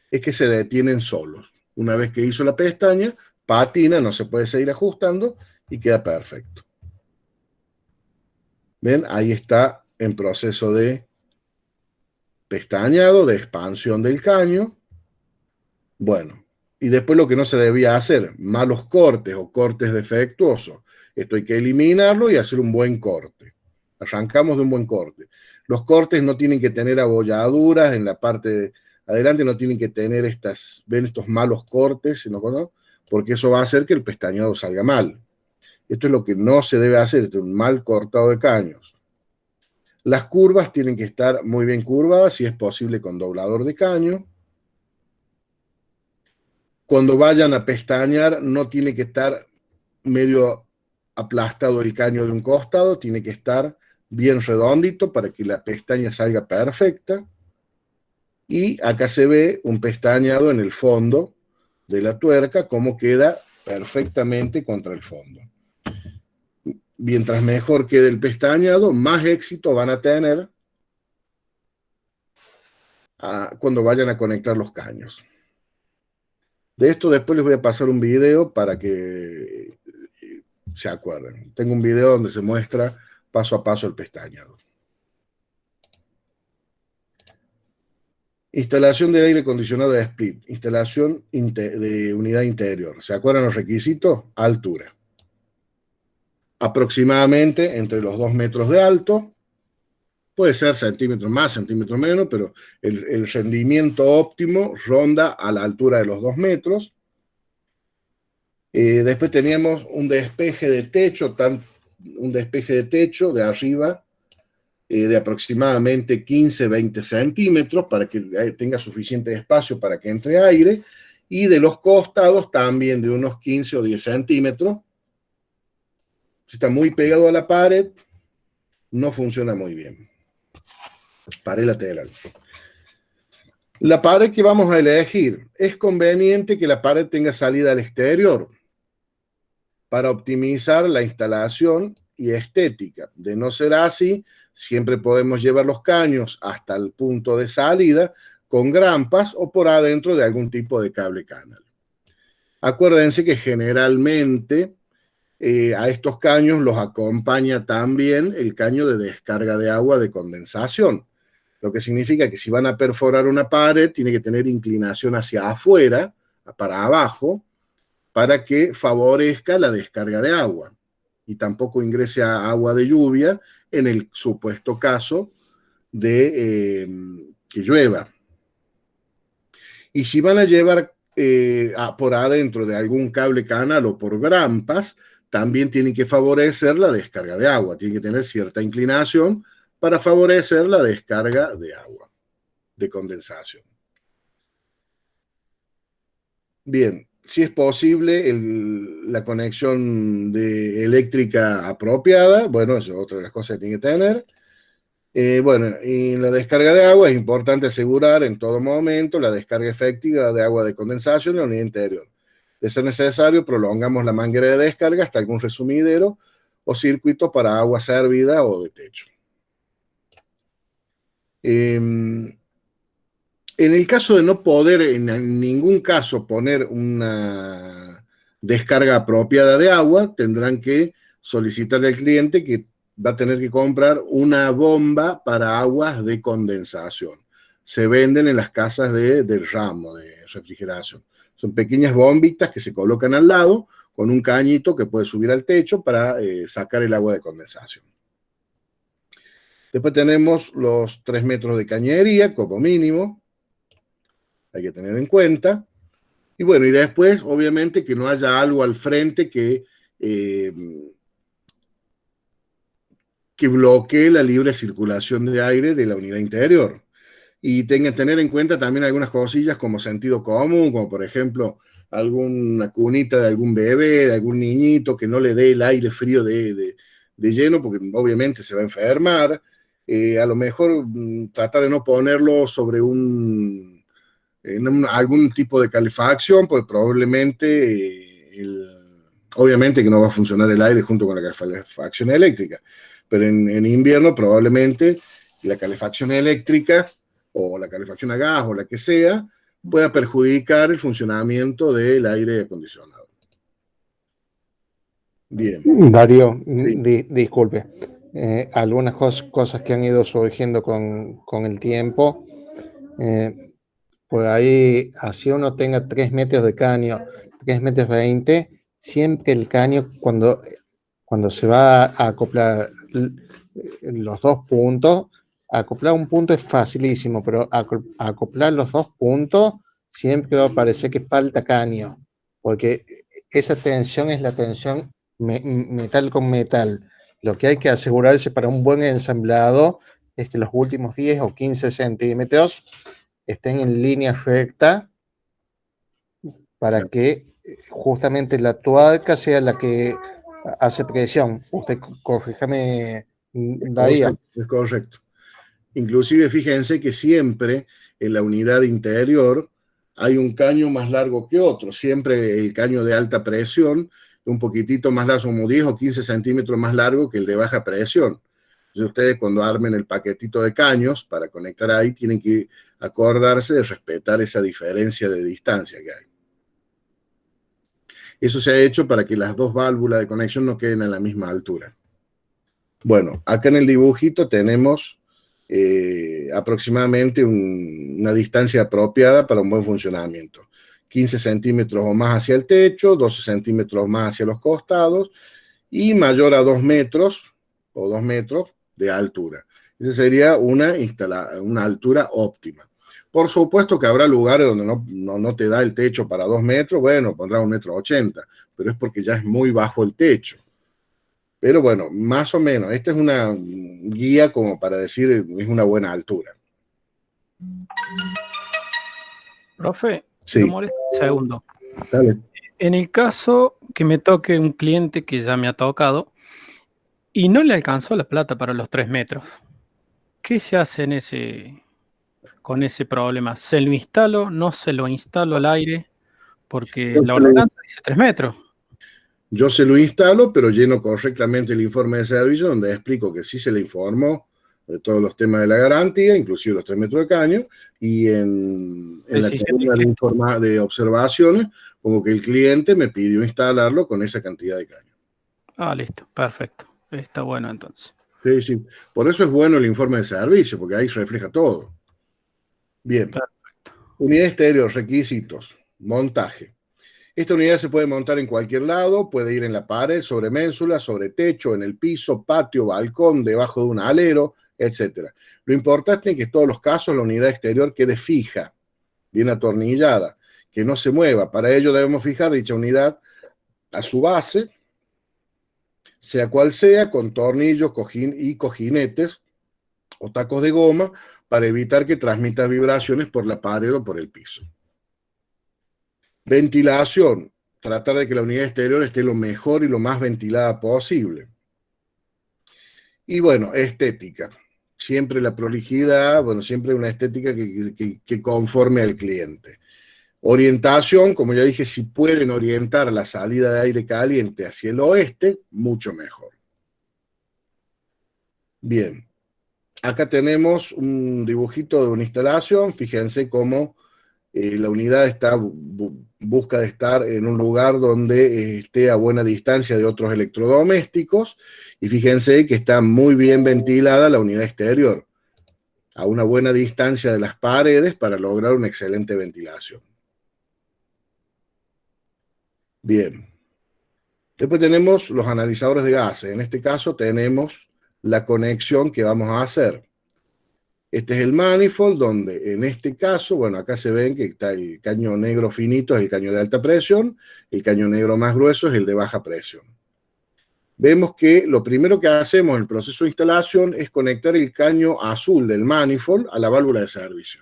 S1: es que se detienen solos. Una vez que hizo la pestaña, patina, no se puede seguir ajustando y queda perfecto. ¿Ven? Ahí está en proceso de pestañado, de expansión del caño. Bueno, y después lo que no se debía hacer, malos cortes o cortes defectuosos. Esto hay que eliminarlo y hacer un buen corte. Arrancamos de un buen corte. Los cortes no tienen que tener abolladuras en la parte de adelante, no tienen que tener ven estos malos cortes, ¿no? Porque eso va a hacer que el pestañado salga mal. Esto es lo que no se debe hacer, esto es un mal cortado de caños. Las curvas tienen que estar muy bien curvadas, si es posible con doblador de caño. Cuando vayan a pestañear, no tiene que estar medio aplastado el caño de un costado, tiene que estar bien redondito para que la pestaña salga perfecta. Y acá se ve un pestañado en el fondo de la tuerca, como queda perfectamente contra el fondo. Mientras mejor quede el pestañado, más éxito van a tener cuando vayan a conectar los caños. De esto después les voy a pasar un video para que se acuerden. Tengo un video donde se muestra paso a paso el pestañado. Instalación de aire acondicionado de split. Instalación de unidad interior. ¿Se acuerdan los requisitos? Altura. Aproximadamente entre los 2 metros de alto. Puede ser centímetros más, centímetros menos, pero el rendimiento óptimo ronda a la altura de los 2 metros. Después teníamos un despeje de techo, de arriba, de aproximadamente 15-20 centímetros para que tenga suficiente espacio para que entre aire. y de los costados también de unos 15 o 10 centímetros. Si está muy pegado a la pared, no funciona muy bien. Pared lateral. La pared que vamos a elegir, es conveniente que la pared tenga salida al exterior para optimizar la instalación y estética. De no ser así, siempre podemos llevar los caños hasta el punto de salida con grampas o por adentro de algún tipo de cable canal. Acuérdense que generalmente a estos caños los acompaña también el caño de descarga de agua de condensación, lo que significa que si van a perforar una pared, tiene que tener inclinación hacia afuera, para abajo, para que favorezca la descarga de agua y tampoco ingrese agua de lluvia en el supuesto caso de que llueva. Y si van a llevar por adentro de algún cable canal o por grampas, también tienen que favorecer la descarga de agua, tienen que tener cierta inclinación para favorecer la descarga de agua, de condensación. Bien, si es posible la conexión eléctrica apropiada, bueno, eso es otra de las cosas que tiene que tener. Bueno, y en la descarga de agua es importante asegurar en todo momento la descarga efectiva de agua de condensación en la unidad interior. De ser necesario, prolongamos la manguera de descarga hasta algún resumidero o circuito para agua servida o de techo. En el caso de no poder en ningún caso poner una descarga apropiada de agua, tendrán que solicitarle al cliente que va a tener que comprar una bomba para aguas de condensación. Se venden en las casas del ramo de refrigeración. Son pequeñas bombitas que se colocan al lado con un cañito que puede subir al techo para sacar el agua de condensación. Después tenemos los 3 metros de cañería como mínimo. Hay que tener en cuenta. Y bueno, y después, obviamente, que no haya algo al frente que bloquee la libre circulación de aire de la unidad interior. Y tener en cuenta también algunas cosillas como sentido común, como por ejemplo alguna cunita de algún bebé, de algún niñito, que no le dé el aire frío de lleno, porque obviamente se va a enfermar. A lo mejor tratar de no ponerlo sobre algún tipo de calefacción, pues probablemente, obviamente que no va a funcionar el aire junto con la calefacción eléctrica, pero en invierno probablemente la calefacción eléctrica o la calefacción a gas o la que sea, pueda perjudicar el funcionamiento del aire acondicionado. Bien.
S3: Darío,
S1: sí.
S3: Disculpe. Algunas cosas que han ido surgiendo con el tiempo. Por ahí, así uno tenga 3 metros de caño, 3 metros 20, siempre el caño, cuando se va a acoplar los dos puntos, acoplar un punto es facilísimo, pero acoplar los dos puntos siempre va a parecer que falta caño, porque esa tensión es la tensión metal con metal. Lo que hay que asegurarse para un buen ensamblado es que los últimos 10 o 15 centímetros estén en línea recta para que justamente la tuerca sea la que hace presión. Usted corríjame, Darío.
S1: Es correcto. Inclusive fíjense que siempre en la unidad interior hay un caño más largo que otro. Siempre el caño de alta presión, un poquitito más largo, como 10 o 15 centímetros más largo que el de baja presión. Entonces ustedes cuando armen el paquetito de caños para conectar ahí, tienen que acordarse de respetar esa diferencia de distancia que hay. Eso se ha hecho para que las dos válvulas de conexión no queden a la misma altura. Bueno, acá en el dibujito tenemos aproximadamente una distancia apropiada para un buen funcionamiento. 15 centímetros o más hacia el techo, 12 centímetros más hacia los costados y mayor a 2 metros o 2 metros de altura. Esa sería una altura óptima. Por supuesto que habrá lugares donde no te da el techo para 2 metros, bueno, pondrá 1,80 m, pero es porque ya es muy bajo el techo. Pero bueno, más o menos, esta es una guía como para decir, es una buena altura.
S6: Profe,
S1: Sí.
S2: Lo molesto un segundo.
S1: Dale.
S2: En el caso que me toque un cliente que ya me ha tocado y no le alcanzó la plata para los 3 metros, ¿qué se hace con ese problema? ¿Se lo instalo? ¿No se lo instalo al aire? Porque la ordenanza dice 3 metros.
S1: Yo se lo instalo, pero lleno correctamente el informe de servicio donde explico que sí se le informó de todos los temas de la garantía, inclusive los 3 metros de caño, y en la columna de observaciones, como que el cliente me pidió instalarlo con esa cantidad de caño.
S2: Ah, listo, perfecto. Está bueno entonces.
S1: Sí, sí. Por eso es bueno el informe de servicio, porque ahí se refleja todo. Bien.
S2: Perfecto.
S1: Unidad exterior, requisitos, montaje. Esta unidad se puede montar en cualquier lado, puede ir en la pared, sobre ménsula, sobre techo, en el piso, patio, balcón, debajo de un alero, etc. Lo importante es que en todos los casos la unidad exterior quede fija, bien atornillada, que no se mueva. Para ello debemos fijar dicha unidad a su base, sea cual sea, con tornillos y cojinetes o tacos de goma para evitar que transmita vibraciones por la pared o por el piso. Ventilación. Tratar de que la unidad exterior esté lo mejor y lo más ventilada posible. Y bueno, estética. Siempre la prolijidad, bueno, siempre una estética que conforme al cliente. Orientación, como ya dije, si pueden orientar la salida de aire caliente hacia el oeste, mucho mejor. Bien. Acá tenemos un dibujito de una instalación. Fíjense cómo la unidad busca de estar en un lugar donde esté a buena distancia de otros electrodomésticos, y fíjense que está muy bien ventilada la unidad exterior, a una buena distancia de las paredes para lograr una excelente ventilación. Bien. Después tenemos los analizadores de gases. En este caso tenemos la conexión que vamos a hacer. Este es el manifold, donde en este caso, bueno, acá se ven que está el caño negro finito, es el caño de alta presión, el caño negro más grueso es el de baja presión. Vemos que lo primero que hacemos en el proceso de instalación es conectar el caño azul del manifold a la válvula de servicio.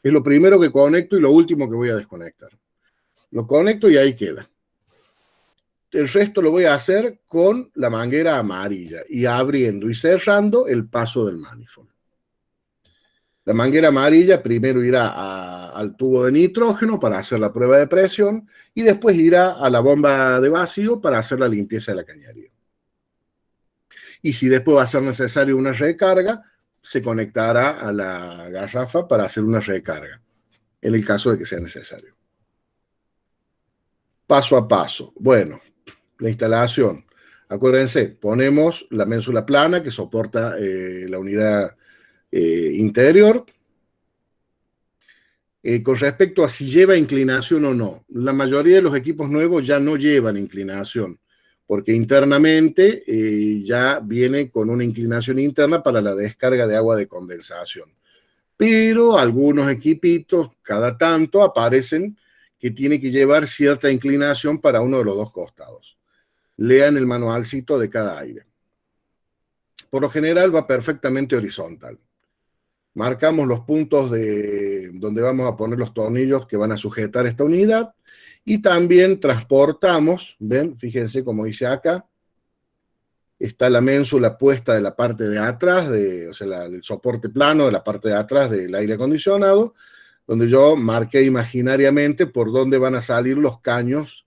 S1: Es lo primero que conecto y lo último que voy a desconectar. Lo conecto y ahí queda. El resto lo voy a hacer con la manguera amarilla y abriendo y cerrando el paso del manifold. La manguera amarilla primero irá al tubo de nitrógeno para hacer la prueba de presión y después irá a la bomba de vacío para hacer la limpieza de la cañería. Y si después va a ser necesario una recarga, se conectará a la garrafa para hacer una recarga, en el caso de que sea necesario. Paso a paso. Bueno, la instalación. Acuérdense, ponemos la ménsula plana que soporta la unidad interior. Con respecto a si lleva inclinación o no, la mayoría de los equipos nuevos ya no llevan inclinación, porque internamente ya viene con una inclinación interna para la descarga de agua de condensación. Pero algunos equipitos, cada tanto, aparecen que tiene que llevar cierta inclinación para uno de los dos costados. Lean el manualcito de cada aire. Por lo general va perfectamente horizontal. Marcamos los puntos donde vamos a poner los tornillos que van a sujetar esta unidad y también transportamos, ven, fíjense como dice acá, está la ménsula puesta de la parte de atrás, o sea, el soporte plano de la parte de atrás del aire acondicionado, donde yo marqué imaginariamente por dónde van a salir los caños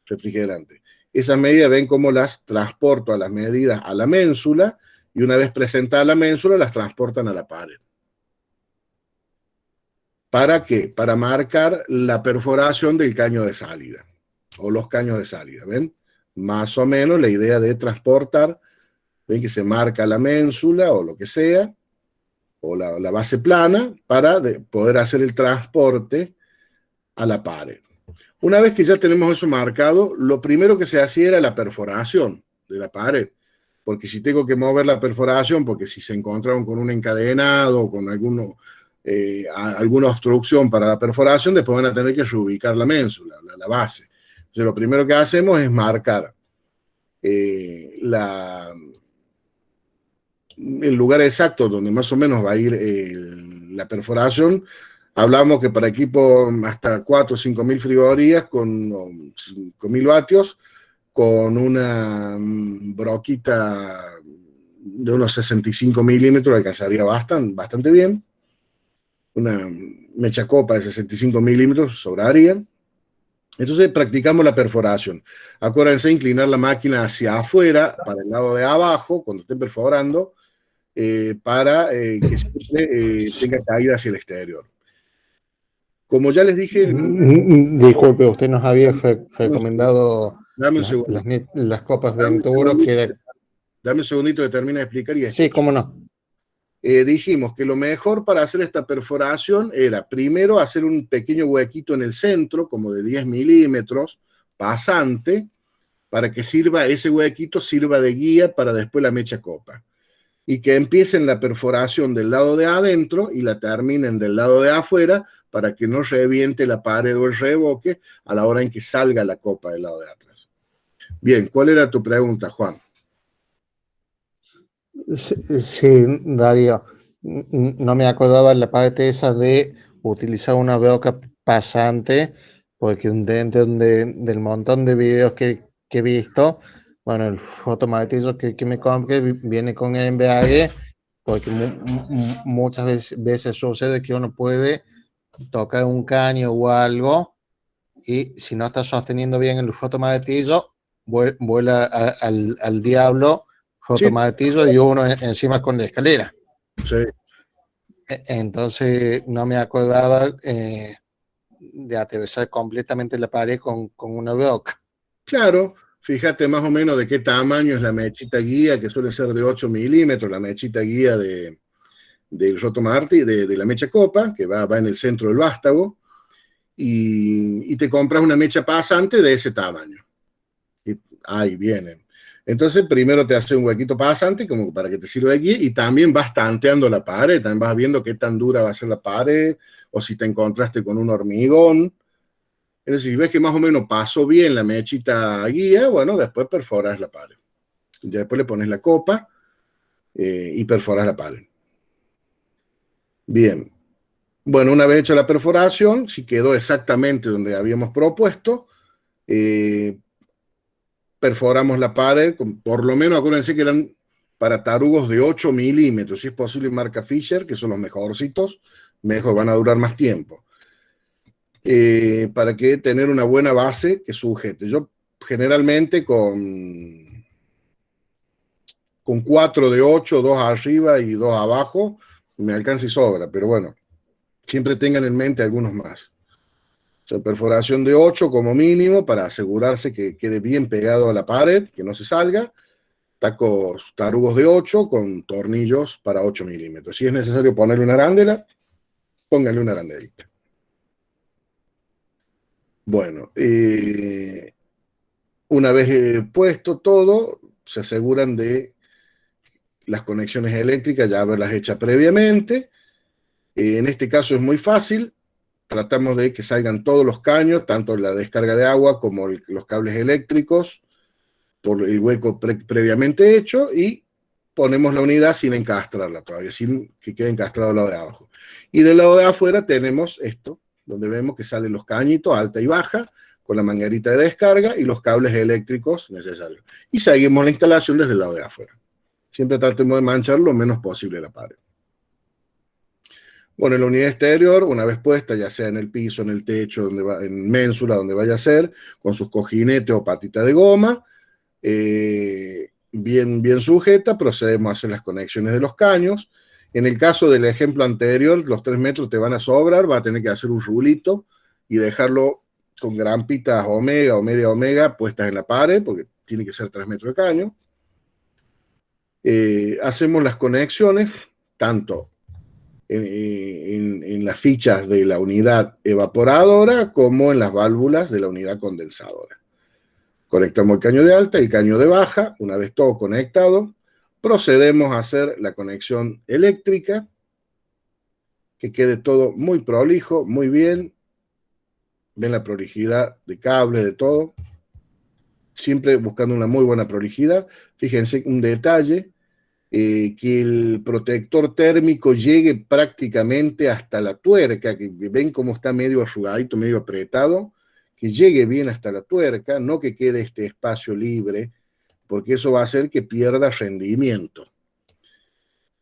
S1: refrigerantes. Esas medidas ven cómo las transporto a las medidas a la ménsula y una vez presentada la ménsula las transportan a la pared. ¿Para qué? Para marcar la perforación del caño de salida o los caños de salida, ¿ven? Más o menos la idea de transportar, ven que se marca la ménsula o lo que sea, o la base plana, para poder hacer el transporte a la pared. Una vez que ya tenemos eso marcado, lo primero que se hacía era la perforación de la pared, porque si tengo que mover la perforación, porque si se encontraron con un encadenado o con alguna obstrucción para la perforación, después van a tener que reubicar la ménsula, la base. Entonces, lo primero que hacemos es marcar el lugar exacto donde más o menos va a ir la perforación Hablamos que para equipo hasta 4 o 5 mil frigorías con 5.000 vatios, con una broquita de unos 65 milímetros alcanzaría bastante bien. Una mecha copa de 65 milímetros sobraría. Entonces practicamos la perforación. Acuérdense inclinar la máquina hacia afuera, para el lado de abajo, cuando estén perforando, para que siempre tenga caída hacia el exterior. Como ya les dije...
S3: Disculpe, usted nos había recomendado
S1: Dame un segundo.
S3: las copas Venturo, que era...
S1: Dame un segundito que termine de explicar. Y
S3: sí, cómo no.
S1: Dijimos que lo mejor para hacer esta perforación era primero hacer un pequeño huequito en el centro, como de 10 milímetros, pasante, para que ese huequito sirva de guía para después la mecha copa. Y que empiecen la perforación del lado de adentro y la terminen del lado de afuera para que no reviente la pared o el reboque a la hora en que salga la copa del lado de atrás. Bien, ¿cuál era tu pregunta, Juan?
S3: Sí, Darío, no me acordaba la parte esa de utilizar una broca pasante, porque dentro del montón de videos que he visto, bueno, el fotomartillo que me compré viene con el embrague, porque muchas veces sucede que uno puede tocar un caño o algo, y si no está sosteniendo bien el fotomartillo, vuela al diablo fotomartillo, sí, y uno encima con la escalera.
S1: Sí.
S3: Entonces no me acordaba de atravesar completamente la pared con una broca.
S1: Claro, fíjate más o menos de qué tamaño es la mechita guía, que suele ser de 8 milímetros, la mechita guía del rotomartillo, de la mecha copa, que va en el centro del vástago, y te compras una mecha pasante de ese tamaño. Y ahí vienen. Entonces, primero te hace un huequito pasante como para que te sirva de guía, y también vas tanteando la pared, también vas viendo qué tan dura va a ser la pared, o si te encontraste con un hormigón. Es decir, si ves que más o menos pasó bien la mechita guía, bueno, después perforas la pared. Ya después le pones la copa y perforas la pared. Bien. Bueno, una vez hecha la perforación, si quedó exactamente donde habíamos propuesto, perforamos la pared, por lo menos acuérdense que eran para tarugos de 8 milímetros, si es posible marca Fisher, que son los mejorcitos, mejor van a durar más tiempo. Para que tener una buena base que sujete. Yo generalmente con 4 de 8, 2 arriba y 2 abajo, me alcanza y sobra, pero bueno, siempre tengan en mente algunos más. O sea, perforación de 8 como mínimo para asegurarse que quede bien pegado a la pared, que no se salga. Tacos tarugos de 8 con tornillos para 8 milímetros. Si es necesario ponerle una arandela, pónganle una arandelita. Bueno, una vez puesto todo, se aseguran de las conexiones eléctricas, ya haberlas hechas previamente. En este caso es muy fácil. Tratamos de que salgan todos los caños, tanto la descarga de agua como los cables eléctricos, por el hueco previamente hecho, y ponemos la unidad sin encastrarla todavía, sin que quede encastrado al lado de abajo. Y del lado de afuera tenemos esto, donde vemos que salen los cañitos, alta y baja, con la manguerita de descarga y los cables eléctricos necesarios. Y seguimos la instalación desde el lado de afuera. Siempre tratemos de manchar lo menos posible la pared. Bueno, en la unidad exterior, una vez puesta, ya sea en el piso, en el techo, en ménsula, donde vaya a ser, con sus cojinetes o patitas de goma, bien sujeta, procedemos a hacer las conexiones de los caños. En el caso del ejemplo anterior, los 3 metros te van a sobrar, va a tener que hacer un rulito y dejarlo con grampitas omega o media omega puestas en la pared, porque tiene que ser 3 metros de caño. Hacemos las conexiones, tanto en las fichas de la unidad evaporadora como en las válvulas de la unidad condensadora. Conectamos el caño de alta y el caño de baja. Una vez todo conectado, procedemos a hacer la conexión eléctrica, que quede todo muy prolijo, muy bien. Ven la prolijidad de cable, de todo. Siempre buscando una muy buena prolijidad. Fíjense un detalle. que el protector térmico llegue prácticamente hasta la tuerca, que ven cómo está medio arrugadito, medio apretado, que llegue bien hasta la tuerca, no que quede este espacio libre, porque eso va a hacer que pierda rendimiento.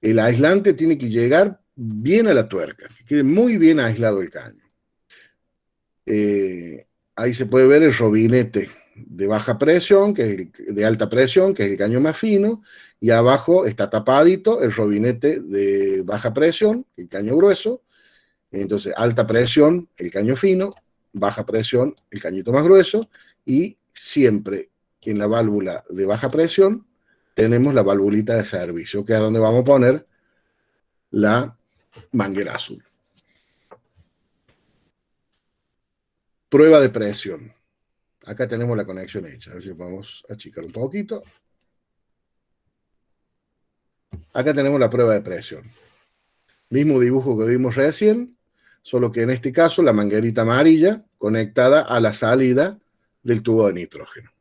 S1: El aislante tiene que llegar bien a la tuerca, que quede muy bien aislado el caño. Ahí se puede ver el robinete de baja presión, que es de alta presión, que es el caño más fino, y abajo está tapadito el robinete de baja presión, el caño grueso. Entonces, alta presión, el caño fino, baja presión, el cañito más grueso, y siempre en la válvula de baja presión tenemos la valvulita de servicio, que es donde vamos a poner la manguera azul. Prueba de presión. Acá tenemos la conexión hecha. A ver si vamos a achicar un poquito. Acá tenemos la prueba de presión. Mismo dibujo que vimos recién, solo que en este caso la manguerita amarilla conectada a la salida del tubo de nitrógeno.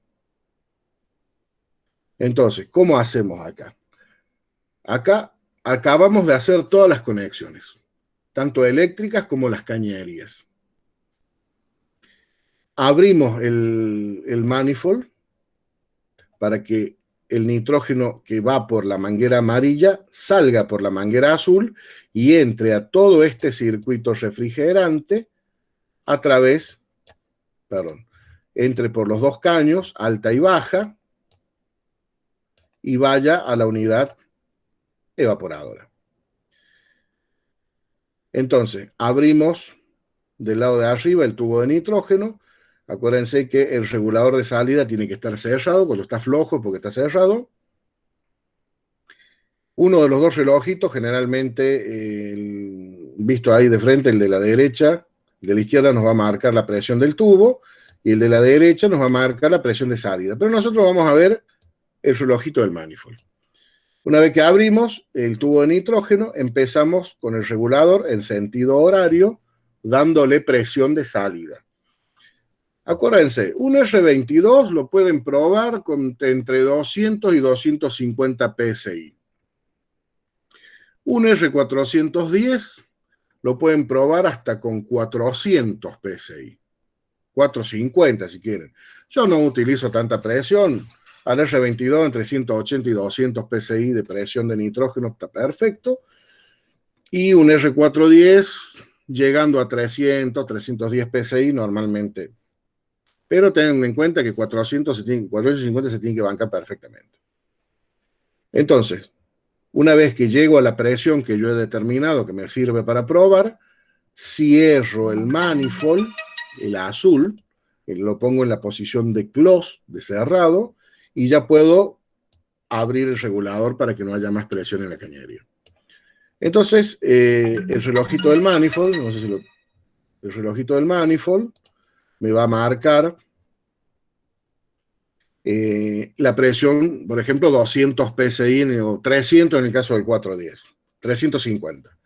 S1: Entonces, ¿cómo hacemos acá? Acá acabamos de hacer todas las conexiones, tanto eléctricas como las cañerías. Abrimos el manifold para que el nitrógeno que va por la manguera amarilla salga por la manguera azul y entre a todo este circuito refrigerante a través, entre por los dos caños, alta y baja, y vaya a la unidad evaporadora. Entonces, abrimos del lado de arriba el tubo de nitrógeno. Acuérdense que el regulador de salida tiene que estar cerrado, cuando está flojo porque está cerrado. Uno de los dos relojitos, generalmente visto ahí de frente, el de la derecha, el de la izquierda nos va a marcar la presión del tubo, y el de la derecha nos va a marcar la presión de salida. Pero nosotros vamos a ver el relojito del manifold. Una vez que abrimos el tubo de nitrógeno, empezamos con el regulador en sentido horario, dándole presión de salida. Acuérdense, un R22 lo pueden probar con entre 200 y 250 PSI. Un R410 lo pueden probar hasta con 400 PSI. 450 si quieren. Yo no utilizo tanta presión. Al R22 entre 180 y 200 PSI de presión de nitrógeno está perfecto. Y un R410 llegando a 300, 310 PSI normalmente. Pero tengan en cuenta que 450 se tiene que bancar perfectamente. Entonces, una vez que llego a la presión que yo he determinado que me sirve para probar, cierro el manifold, el azul, lo pongo en la posición de close, de cerrado, y ya puedo abrir el regulador para que no haya más presión en la cañería. Entonces, el relojito del manifold, no sé si el relojito del manifold me va a marcar la presión, por ejemplo, 200 PSI o 300 en el caso del 410, 350.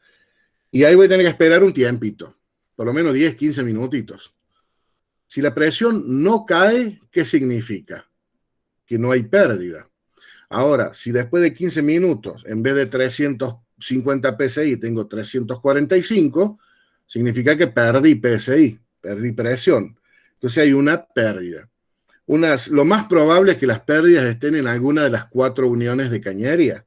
S1: Y ahí voy a tener que esperar un tiempito, por lo menos 10, 15 minutitos. Si la presión no cae, ¿qué significa? Que no hay pérdida. Ahora, si después de 15 minutos, en vez de 350 PSI, tengo 345, significa que perdí PSI, perdí presión. Entonces hay una pérdida. Lo más probable es que las pérdidas estén en alguna de las 4 uniones de cañería.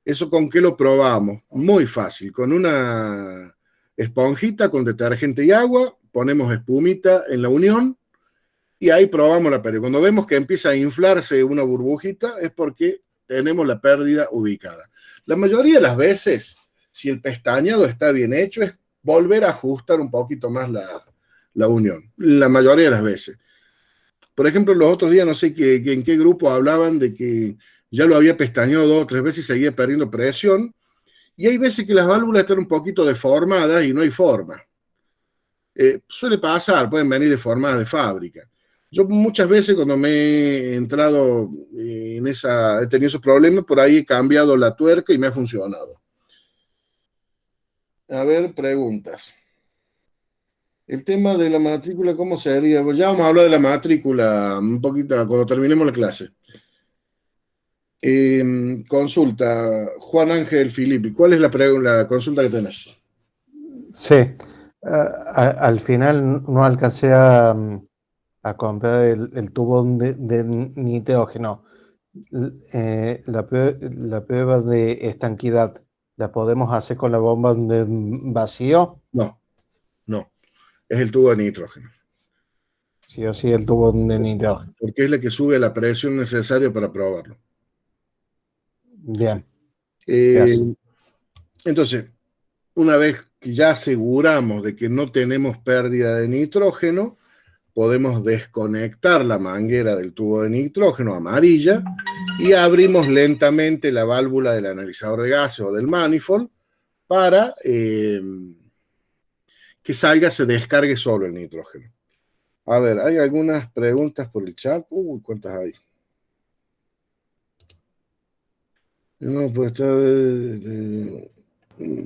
S1: ¿Eso con qué lo probamos? Muy fácil. Con una esponjita con detergente y agua, ponemos espumita en la unión y ahí probamos la pérdida. Cuando vemos que empieza a inflarse una burbujita es porque tenemos la pérdida ubicada. La mayoría de las veces, si el pestañado está bien hecho, es volver a ajustar un poquito más la unión. La mayoría de las veces. Por ejemplo, los otros días, no sé en qué grupo hablaban de que ya lo había pestañado 2 o 3 veces y seguía perdiendo presión. Y hay veces que las válvulas están un poquito deformadas y no hay forma. Suele pasar, pueden venir deformadas de fábrica. Yo muchas veces cuando me he entrado he tenido esos problemas, por ahí he cambiado la tuerca y me ha funcionado. A ver, preguntas. El tema de la matrícula, ¿cómo sería? Pues ya vamos a hablar de la matrícula un poquito cuando terminemos la clase. Consulta, Juan Ángel Filippi, ¿cuál es la consulta que tenés?
S3: Sí, al final no alcancé a comprar el tubo de nitrógeno. La prueba de estanquidad, ¿la podemos hacer con la bomba de vacío?
S1: No, no, es el tubo de nitrógeno.
S3: Sí o sí, el tubo de nitrógeno.
S1: Porque es la que sube la presión necesaria para probarlo.
S3: Bien,
S1: Eh,
S3: gracias.
S1: entonces, una vez que ya aseguramos de que no tenemos pérdida de nitrógeno, podemos desconectar la manguera del tubo de nitrógeno amarilla y abrimos lentamente la válvula del analizador de gases o del manifold para que salga, se descargue solo el nitrógeno. A ver, hay algunas preguntas por el chat. Uy, ¿cuántas hay? No, pues está...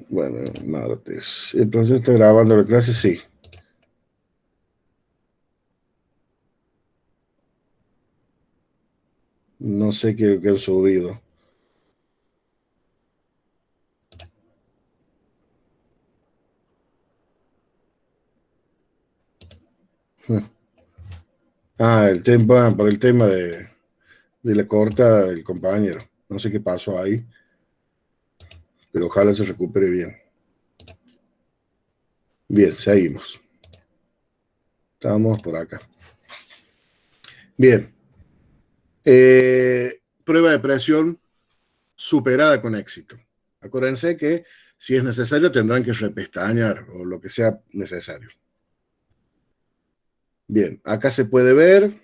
S1: bueno, martes. ¿El profesor está grabando la clase? Sí. No sé qué han subido. Ah, por el tema de la corta del compañero. No sé qué pasó ahí, pero ojalá se recupere bien. Bien, seguimos. Estamos por acá. Bien. Prueba de presión superada con éxito. Acuérdense que si es necesario tendrán que repestañar o lo que sea necesario. Bien, acá se puede ver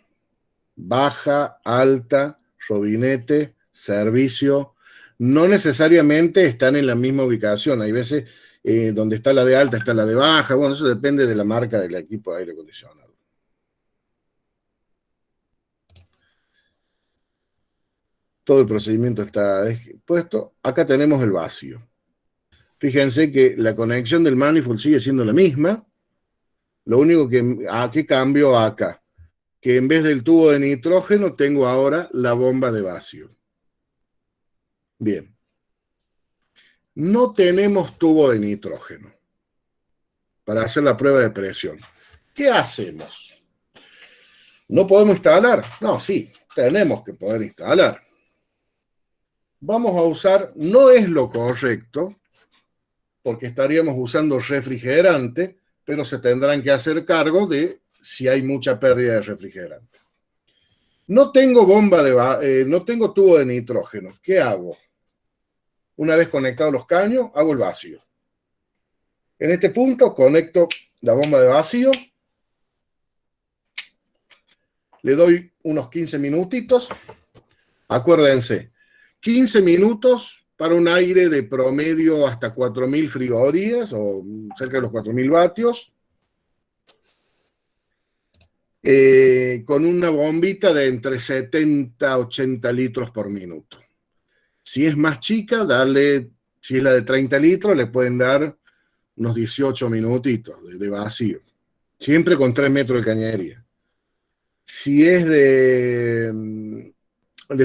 S1: baja, alta, robinete, servicio. No necesariamente están en la misma ubicación. Hay veces donde está la de alta está la de baja. Bueno, eso depende de la marca del equipo de aire acondicionado. Todo el procedimiento está puesto. Acá tenemos el vacío. Fíjense que la conexión del manifold sigue siendo la misma. Lo único que aquí cambio acá, que en vez del tubo de nitrógeno tengo ahora la bomba de vacío. Bien. No tenemos tubo de nitrógeno para hacer la prueba de presión. ¿Qué hacemos? ¿No podemos instalar? No, sí, tenemos que poder instalar. Vamos a usar, no es lo correcto, porque estaríamos usando refrigerante, pero se tendrán que hacer cargo de si hay mucha pérdida de refrigerante. No tengo no tengo tubo de nitrógeno. ¿Qué hago? Una vez conectados los caños, hago el vacío. En este punto conecto la bomba de vacío. Le doy unos 15 minutitos. Acuérdense, 15 minutos para un aire de promedio hasta 4.000 frigorías o cerca de los 4.000 vatios. Con una bombita de entre 70 a 80 litros por minuto. Si es más chica, si es la de 30 litros, le pueden dar unos 18 minutitos de vacío. Siempre con 3 metros de cañería. Si es de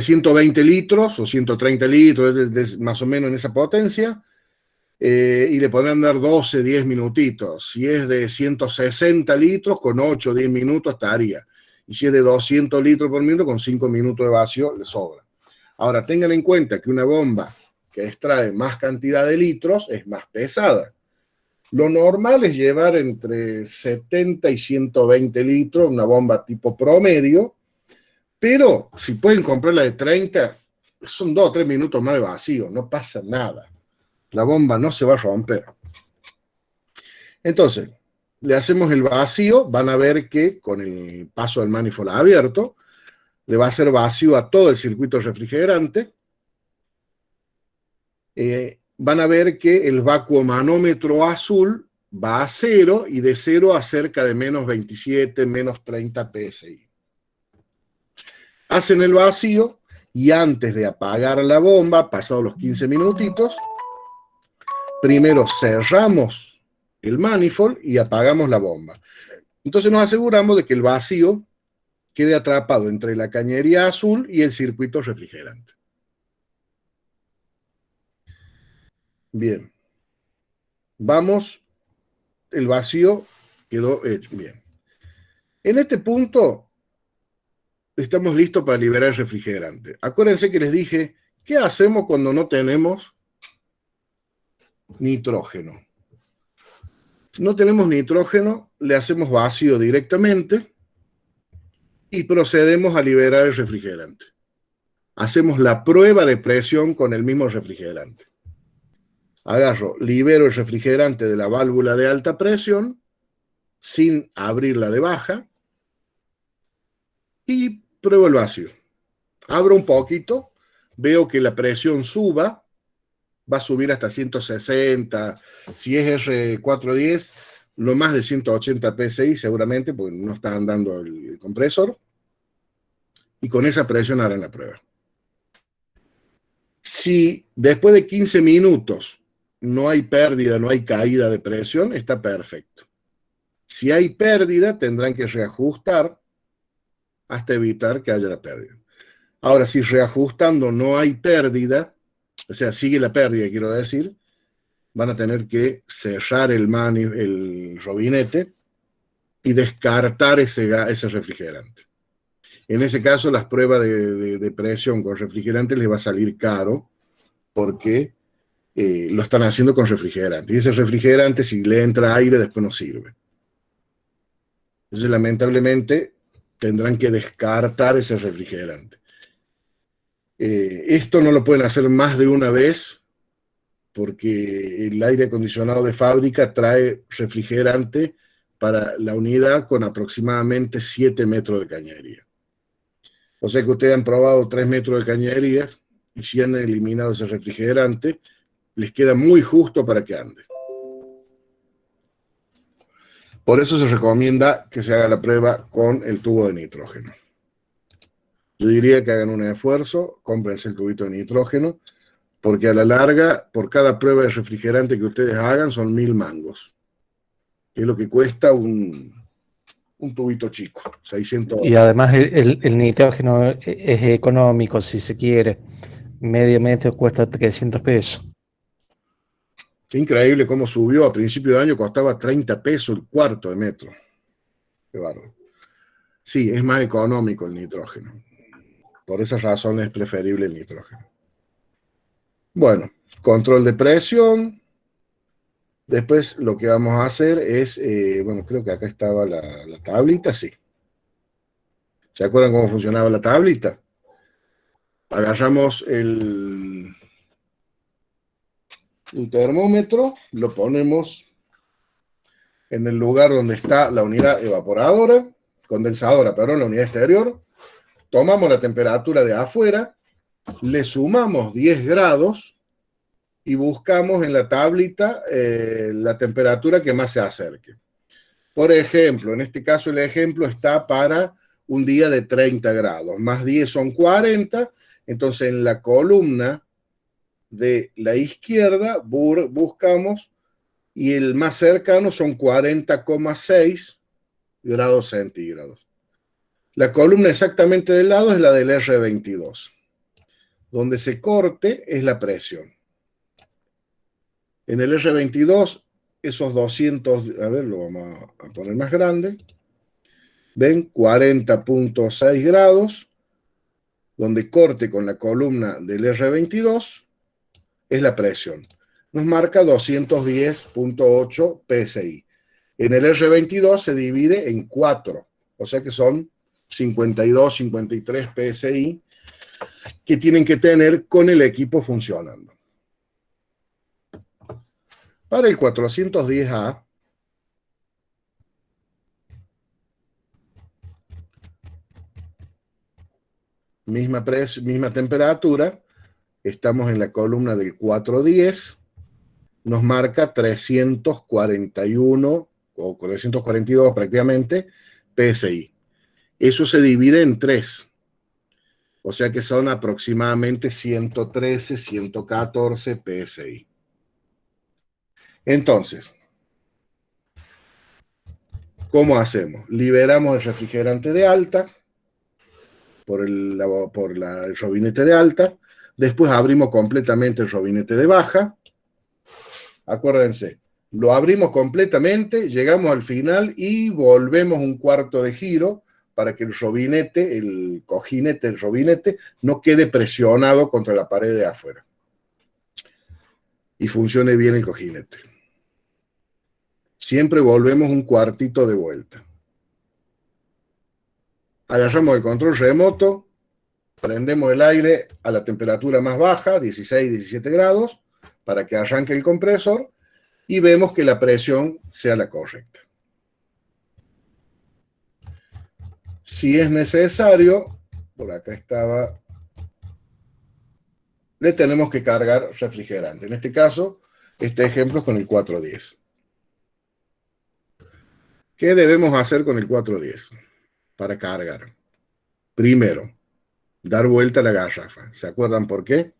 S1: 120 litros o 130 litros, más o menos en esa potencia, y le podrán dar 12, 10 minutitos. Si es de 160 litros, con 8, 10 minutos estaría. Y si es de 200 litros por minuto, con 5 minutos de vacío, le sobra. Ahora, tengan en cuenta que una bomba que extrae más cantidad de litros es más pesada. Lo normal es llevar entre 70 y 120 litros, una bomba tipo promedio, pero si pueden comprar la de 30, son 2 o 3 minutos más de vacío, no pasa nada. La bomba no se va a romper. Entonces, le hacemos el vacío, van a ver que con el paso del manifold abierto, le va a hacer vacío a todo el circuito refrigerante. Van a ver que el vacuomanómetro azul va a 0 y de 0 a cerca de menos 27, menos 30 PSI. Hacen el vacío y antes de apagar la bomba, pasados los 15 minutitos, primero cerramos el manifold y apagamos la bomba. Entonces nos aseguramos de que el vacío quede atrapado entre la cañería azul y el circuito refrigerante. Bien. Vamos, el vacío quedó hecho. Bien. En este punto estamos listos para liberar el refrigerante. Acuérdense que les dije, ¿qué hacemos cuando no tenemos nitrógeno? No tenemos nitrógeno, le hacemos vacío directamente y procedemos a liberar el refrigerante. Hacemos la prueba de presión con el mismo refrigerante. Agarro, libero el refrigerante de la válvula de alta presión sin abrirla de baja y pruebo el vacío. Abro un poquito, veo que la presión suba, va a subir hasta 160, si es R410, no más de 180 psi seguramente, porque no está andando el compresor, y con esa presión harán la prueba. Si después de 15 minutos no hay pérdida, no hay caída de presión, está perfecto. Si hay pérdida, tendrán que reajustar hasta evitar que haya la pérdida. Ahora, si reajustando no hay pérdida, o sea, sigue la pérdida, quiero decir, van a tener que cerrar el robinete y descartar ese refrigerante. En ese caso, las pruebas de presión con refrigerante les va a salir caro porque lo están haciendo con refrigerante. Y ese refrigerante, si le entra aire, después no sirve. Entonces, lamentablemente, tendrán que descartar ese refrigerante. Esto no lo pueden hacer más de una vez porque el aire acondicionado de fábrica trae refrigerante para la unidad con aproximadamente 7 metros de cañería. O sea que ustedes han probado 3 metros de cañería y si han eliminado ese refrigerante, les queda muy justo para que ande. Por eso se recomienda que se haga la prueba con el tubo de nitrógeno. Yo diría que hagan un esfuerzo, cómprense el tubito de nitrógeno, porque a la larga, por cada prueba de refrigerante que ustedes hagan, son 1000 mangos. Que es lo que cuesta un tubito chico, 600.
S3: Y además el nitrógeno es económico, si se quiere. Medio metro cuesta 300 pesos.
S1: Qué increíble cómo subió. A principio de año costaba 30 pesos el cuarto de metro. Qué bárbaro. Sí, es más económico el nitrógeno. Por esas razones es preferible el nitrógeno. Bueno, control de presión. Después lo que vamos a hacer es, bueno, creo que acá estaba la tablita, sí. ¿Se acuerdan cómo funcionaba la tablita? Agarramos un termómetro, lo ponemos en el lugar donde está la unidad evaporadora, condensadora, perdón, la unidad exterior. Tomamos la temperatura de afuera, le sumamos 10 grados y buscamos en la tablita la temperatura que más se acerque. Por ejemplo, en este caso el ejemplo está para un día de 30 grados, más 10 son 40, entonces en la columna de la izquierda buscamos y el más cercano son 40,6 grados centígrados. La columna exactamente del lado es la del R22. Donde se corte es la presión. En el R22, esos 200, a ver, lo vamos a poner más grande. ¿Ven? 40,6 grados. Donde corte con la columna del R22 es la presión. Nos marca 210,8 psi. En el R22 se divide en 4, o sea que son 52, 53 psi que tienen que tener con el equipo funcionando. Para el 410A, misma temperatura, estamos en la columna del 410, nos marca 341 o 342 prácticamente PSI. Eso se divide en 3, o sea que son aproximadamente 113, 114 PSI. Entonces, ¿cómo hacemos? Liberamos el refrigerante de alta por el robinete de alta, después abrimos completamente el robinete de baja Acuérdense, lo abrimos completamente, llegamos al final y volvemos un cuarto de giro para que el robinete, el cojinete, el robinete, no quede presionado contra la pared de afuera. Y funcione bien el cojinete. Siempre volvemos un cuartito de vuelta. Agarramos el control remoto, prendemos el aire a la temperatura más baja, 16, 17 grados, para que arranque el compresor y vemos que la presión sea la correcta. Si es necesario, por acá estaba, le tenemos que cargar refrigerante. En este caso, este ejemplo es con el 410. ¿Qué debemos hacer con el 410 para cargar? Primero, dar vuelta a la garrafa. ¿Se acuerdan por qué?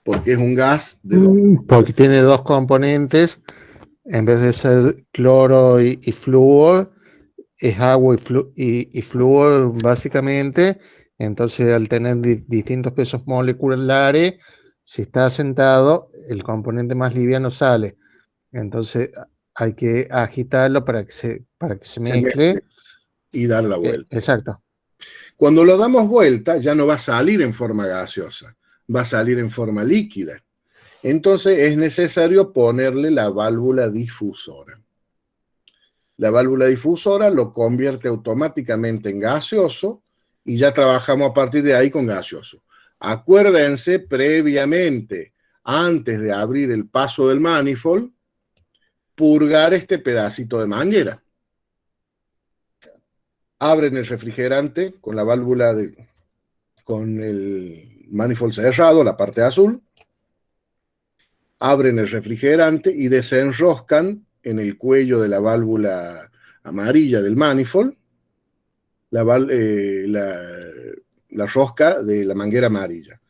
S1: Porque es un gas de
S3: porque tiene dos componentes, en vez de ser cloro y flúor, es agua y flúor básicamente. Entonces, al tener distintos pesos moleculares, si está sentado, el componente más liviano sale. Entonces, hay que agitarlo para que se mezcle
S1: y dar la vuelta.
S3: Exacto.
S1: Cuando lo damos vuelta, ya no va a salir en forma gaseosa, va a salir en forma líquida. Entonces es necesario ponerle la válvula difusora. La válvula difusora lo convierte automáticamente en gaseoso y ya trabajamos a partir de ahí con gaseoso. Acuérdense previamente, antes de abrir el paso del manifold, purgar este pedacito de manguera. Abren el refrigerante con la válvula con el manifold cerrado, la parte azul. Abren el refrigerante y desenroscan en el cuello de la válvula amarilla del manifold la rosca de la manguera amarilla.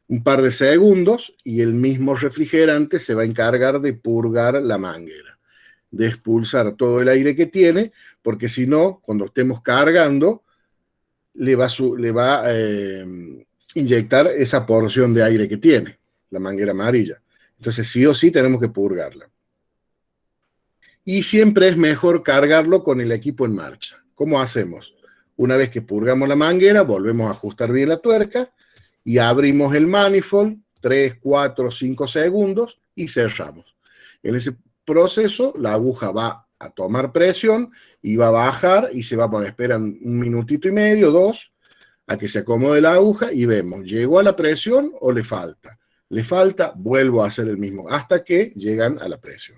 S1: Un par de segundos y el mismo refrigerante se va a encargar de purgar la manguera, de expulsar todo el aire que tiene, porque si no, cuando estemos cargando, le va a inyectar esa porción de aire que tiene, la manguera amarilla. Entonces, sí o sí tenemos que purgarla. Y siempre es mejor cargarlo con el equipo en marcha. ¿Cómo hacemos? Una vez que purgamos la manguera, volvemos a ajustar bien la tuerca y abrimos el manifold 3, 4, 5 segundos y cerramos. En ese proceso, la aguja va a tomar presión y va a bajar y se va a poner, esperan un minutito y medio, 2, a que se acomode la aguja y vemos, ¿llegó a la presión o le falta? Le falta, vuelvo a hacer el mismo, hasta que llegan a la presión.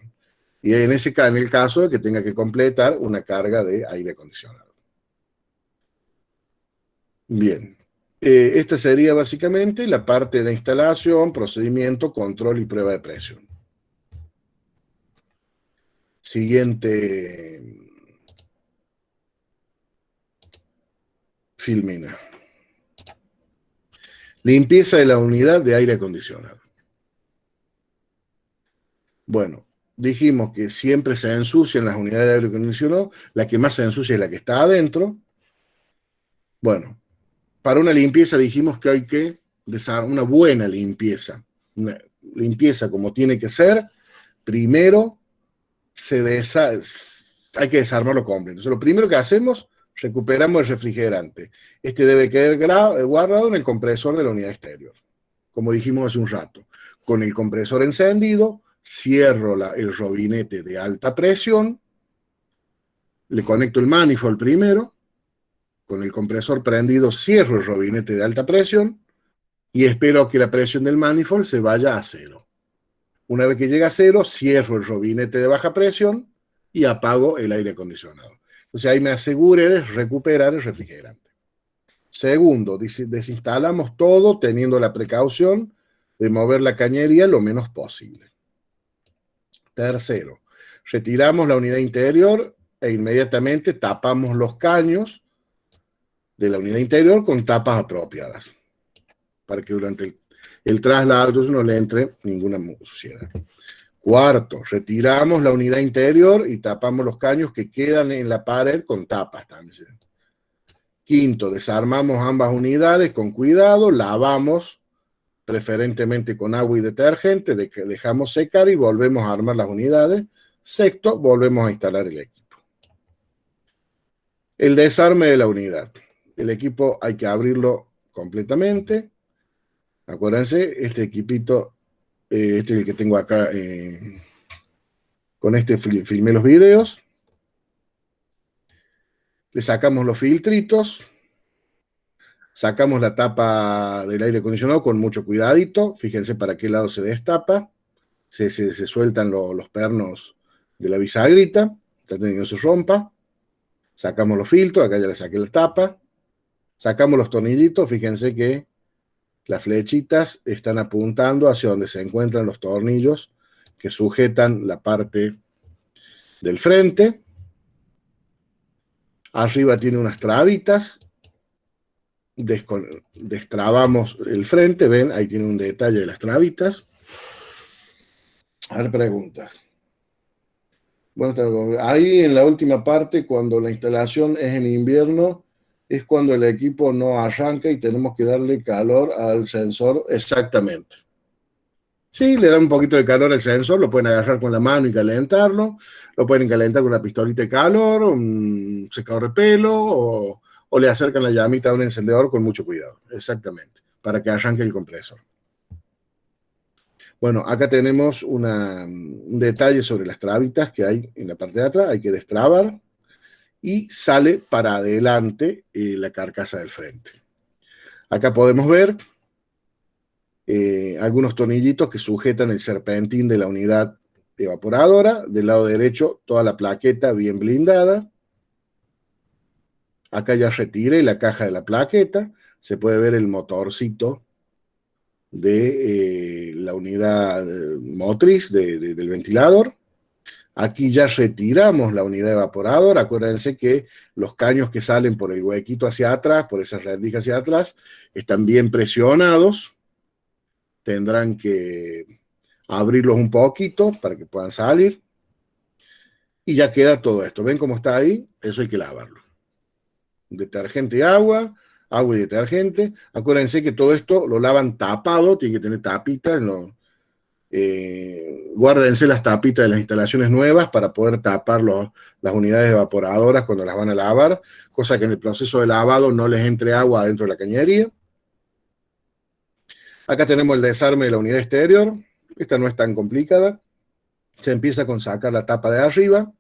S1: Y en el caso de que tenga que completar una carga de aire acondicionado. Bien, esta sería básicamente la parte de instalación, procedimiento, control y prueba de presión. Siguiente filmina. Limpieza de la unidad de aire acondicionado. Bueno, dijimos que siempre se ensucian las unidades de aire acondicionado. La que más se ensucia es la que está adentro. Bueno, para una limpieza dijimos que hay que desarmar una buena limpieza. Una limpieza como tiene que ser. Primero, hay que desarmarlo completo. Entonces, lo primero que hacemos, recuperamos el refrigerante. Este debe quedar guardado en el compresor de la unidad exterior. Como dijimos hace un rato. Con el compresor encendido, cierro el robinete de alta presión, le conecto el manifold primero, con el compresor prendido cierro el robinete de alta presión y espero que la presión del manifold se vaya a 0. Una vez que llega a 0, cierro el robinete de baja presión y apago el aire acondicionado. Entonces ahí me aseguré de recuperar el refrigerante. Segundo, desinstalamos todo teniendo la precaución de mover la cañería lo menos posible. Tercero, retiramos la unidad interior e inmediatamente tapamos los caños de la unidad interior con tapas apropiadas para que durante el traslado no le entre ninguna suciedad. Cuarto, retiramos la unidad interior y tapamos los caños que quedan en la pared con tapas también. Quinto, desarmamos ambas unidades con cuidado, lavamos preferentemente con agua y detergente, dejamos secar y volvemos a armar las unidades. Sexto, volvemos a instalar el equipo. El desarme de la unidad. El equipo hay que abrirlo completamente. Acuérdense, este equipito, este es el que tengo acá, con este filmé los videos. Le sacamos los filtritos, sacamos la tapa del aire acondicionado con mucho cuidadito. Fíjense para qué lado se destapa. Se sueltan los pernos de la bisagrita, traten de que no se rompa. Sacamos los filtros, acá ya le saqué la tapa. Sacamos los tornillitos, fíjense que las flechitas están apuntando hacia donde se encuentran los tornillos que sujetan la parte del frente. Arriba tiene unas trabitas. Destrabamos el frente, ven, ahí tiene un detalle de las trabitas. A ver, preguntas. Bueno, ahí en la última parte, cuando la instalación es en invierno, es cuando el equipo no arranca y tenemos que darle calor al sensor. Exactamente. Sí, le da un poquito de calor al sensor, lo pueden agarrar con la mano y calentarlo, lo pueden calentar con una pistolita de calor, un secador de pelo, o le acercan la llamita a un encendedor con mucho cuidado. Exactamente, para que arranque el compresor. Bueno, acá tenemos un detalle sobre las trabitas que hay en la parte de atrás, hay que destrabar, y sale para adelante la carcasa del frente. Acá podemos ver algunos tornillitos que sujetan el serpentín de la unidad evaporadora. Del lado derecho, toda la plaqueta bien blindada. Acá ya retiré la caja de la plaqueta. Se puede ver el motorcito de la unidad motriz del ventilador. Aquí ya retiramos la unidad evaporadora. Acuérdense que los caños que salen por el huequito hacia atrás, por esa rendija hacia atrás, están bien presionados. Tendrán que abrirlos un poquito para que puedan salir. Y ya queda todo esto. ¿Ven cómo está ahí? Eso hay que lavarlo. Detergente y agua y detergente. Acuérdense que todo esto lo lavan tapado, tiene que tener tapitas. Guárdense las tapitas de las instalaciones nuevas para poder tapar las unidades evaporadoras cuando las van a lavar, cosa que en el proceso de lavado no les entre agua adentro de la cañería. Acá tenemos el desarme de la unidad exterior. Esta no es tan complicada. Se empieza con sacar la tapa de arriba.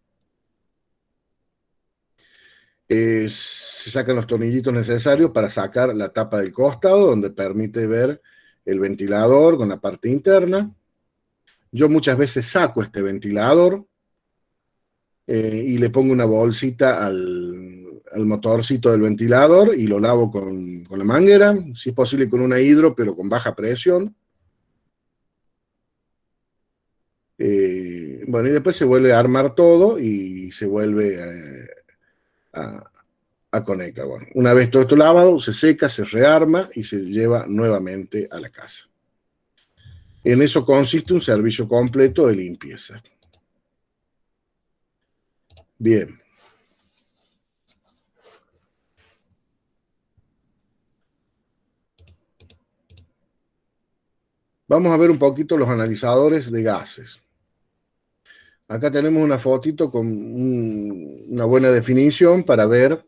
S1: Se sacan los tornillitos necesarios para sacar la tapa del costado, donde permite ver el ventilador con la parte interna. Yo muchas veces saco este ventilador y le pongo una bolsita al motorcito del ventilador y lo lavo con la manguera, si es posible con una hidro, pero con baja presión. Bueno, y después se vuelve a armar todo y se vuelve a conectar. Bueno, una vez todo esto lavado, se seca, se rearma y se lleva nuevamente a la casa. En eso consiste un servicio completo de limpieza. Bien. Vamos a ver un poquito los analizadores de gases. Acá tenemos una fotito con una buena definición para ver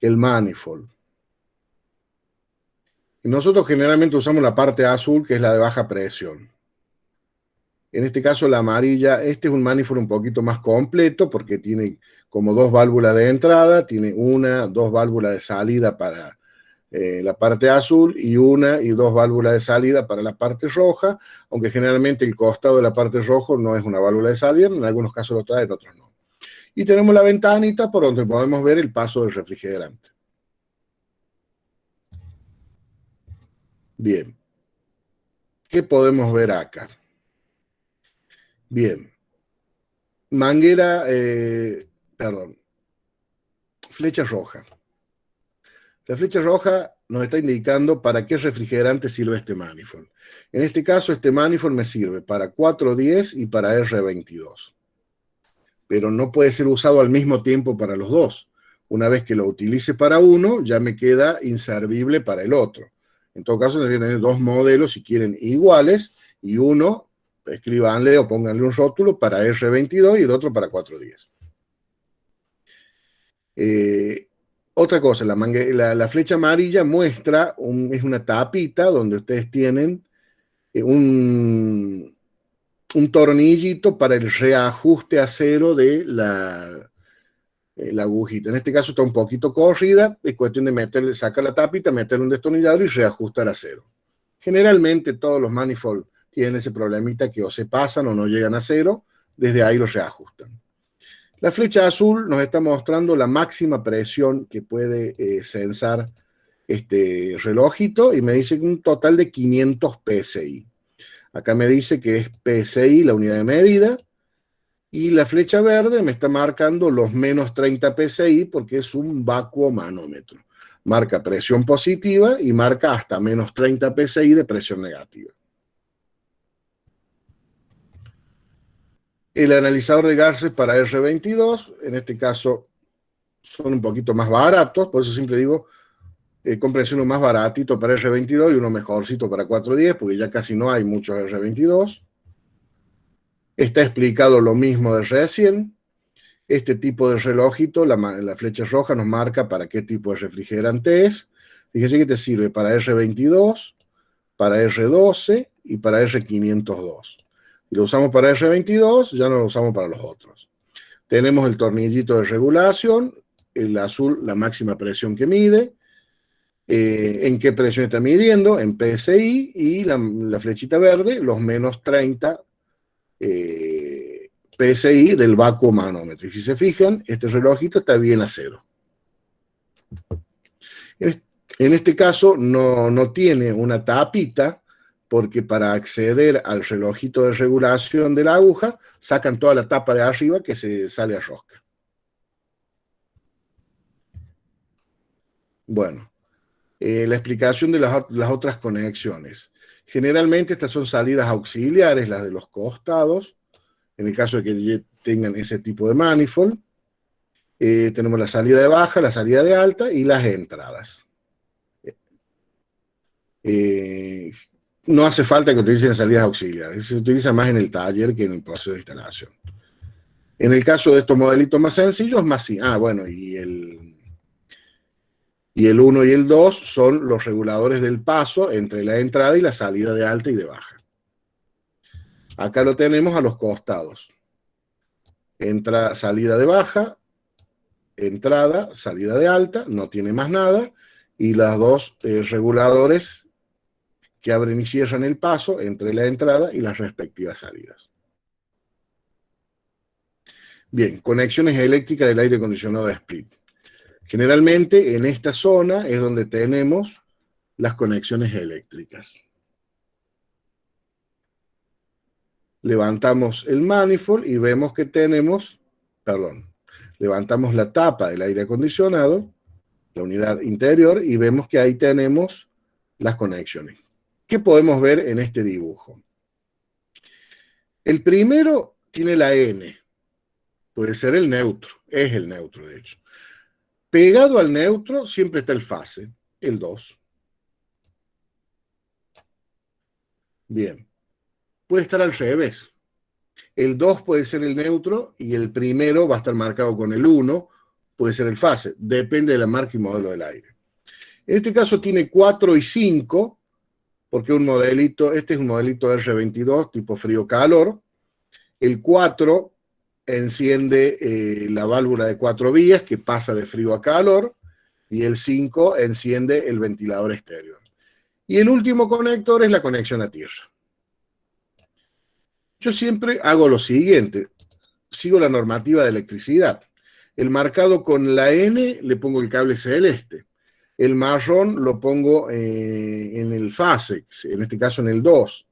S1: el manifold. Nosotros generalmente usamos la parte azul, que es la de baja presión. En este caso la amarilla, este es un manifold un poquito más completo porque tiene como dos válvulas de entrada, tiene dos válvulas de salida para la parte azul y dos válvulas de salida para la parte roja, aunque generalmente el costado de la parte roja no es una válvula de salida, en algunos casos lo trae, en otros no. Y tenemos la ventanita por donde podemos ver el paso del refrigerante. Bien. ¿Qué podemos ver acá? Bien. Manguera, flecha roja. La flecha roja nos está indicando para qué refrigerante sirve este manifold. En este caso, este manifold me sirve para 410 y para R22. Pero no puede ser usado al mismo tiempo para los dos. Una vez que lo utilice para uno, ya me queda inservible para el otro. En todo caso, tendrían que tener dos modelos, si quieren, iguales, y uno, escríbanle o pónganle un rótulo para R22 y el otro para 410. Otra cosa, la flecha amarilla muestra, es una tapita donde ustedes tienen un tornillito para el reajuste a cero de la agujita. En este caso está un poquito corrida, es cuestión de sacar la tapita, meter un destornillador y reajustar a cero. Generalmente todos los manifold tienen ese problemita que o se pasan o no llegan a cero, desde ahí los reajustan. La flecha azul nos está mostrando la máxima presión que puede censar este relojito y me dice un total de 500 psi. Acá me dice que es psi la unidad de medida y la flecha verde me está marcando los menos 30 psi porque es un vacuo manómetro. Marca presión positiva y marca hasta menos 30 psi de presión negativa. El analizador de gases para R22, en este caso son un poquito más baratos, por eso siempre digo, cómprense uno más baratito para R22 y uno mejorcito para 410, porque ya casi no hay muchos R22. Está explicado lo mismo de recién. Este tipo de relojito, la flecha roja nos marca para qué tipo de refrigerante es. Fíjense que te sirve para R22, para R12 y para R502. Si lo usamos para R22, ya no lo usamos para los otros. Tenemos el tornillito de regulación, el azul, la máxima presión que mide, en qué presión está midiendo, en PSI, y la flechita verde, los menos 30 PSI del vacuo manómetro. Y si se fijan, este relojito está bien a cero. En este caso no tiene una tapita, porque para acceder al relojito de regulación de la aguja, sacan toda la tapa de arriba que se sale a rosca. Bueno, la explicación de las otras conexiones. Generalmente estas son salidas auxiliares, las de los costados, en el caso de que tengan ese tipo de manifold. Tenemos la salida de baja, la salida de alta y las entradas. No hace falta que utilicen salidas auxiliares, se utiliza más en el taller que en el proceso de instalación. En el caso de estos modelitos más sencillos, bueno, y el 1 y el 2 son los reguladores del paso entre la entrada y la salida de alta y de baja. Acá lo tenemos a los costados. Salida de baja, entrada, salida de alta, no tiene más nada, y las dos reguladores que abren y cierran el paso entre la entrada y las respectivas salidas. Bien, conexiones eléctricas del aire acondicionado de split. Generalmente en esta zona es donde tenemos las conexiones eléctricas. Levantamos el manifold y vemos que tenemos, levantamos la tapa del aire acondicionado, la unidad interior, y vemos que ahí tenemos las conexiones. ¿Qué podemos ver en este dibujo? El primero tiene la N. Puede ser el neutro. Es el neutro, de hecho. Pegado al neutro siempre está el fase, el 2. Bien. Puede estar al revés. El 2 puede ser el neutro y el primero va a estar marcado con el 1. Puede ser el fase. Depende de la marca y modelo del aire. En este caso tiene 4 y 5. Porque este es un modelito R22 tipo frío-calor. El 4 enciende la válvula de 4 vías que pasa de frío a calor, y el 5 enciende el ventilador exterior. Y el último conector es la conexión a tierra. Yo siempre hago lo siguiente, sigo la normativa de electricidad. El marcado con la N le pongo el cable celeste. El marrón lo pongo en el fase, en este caso en el 2.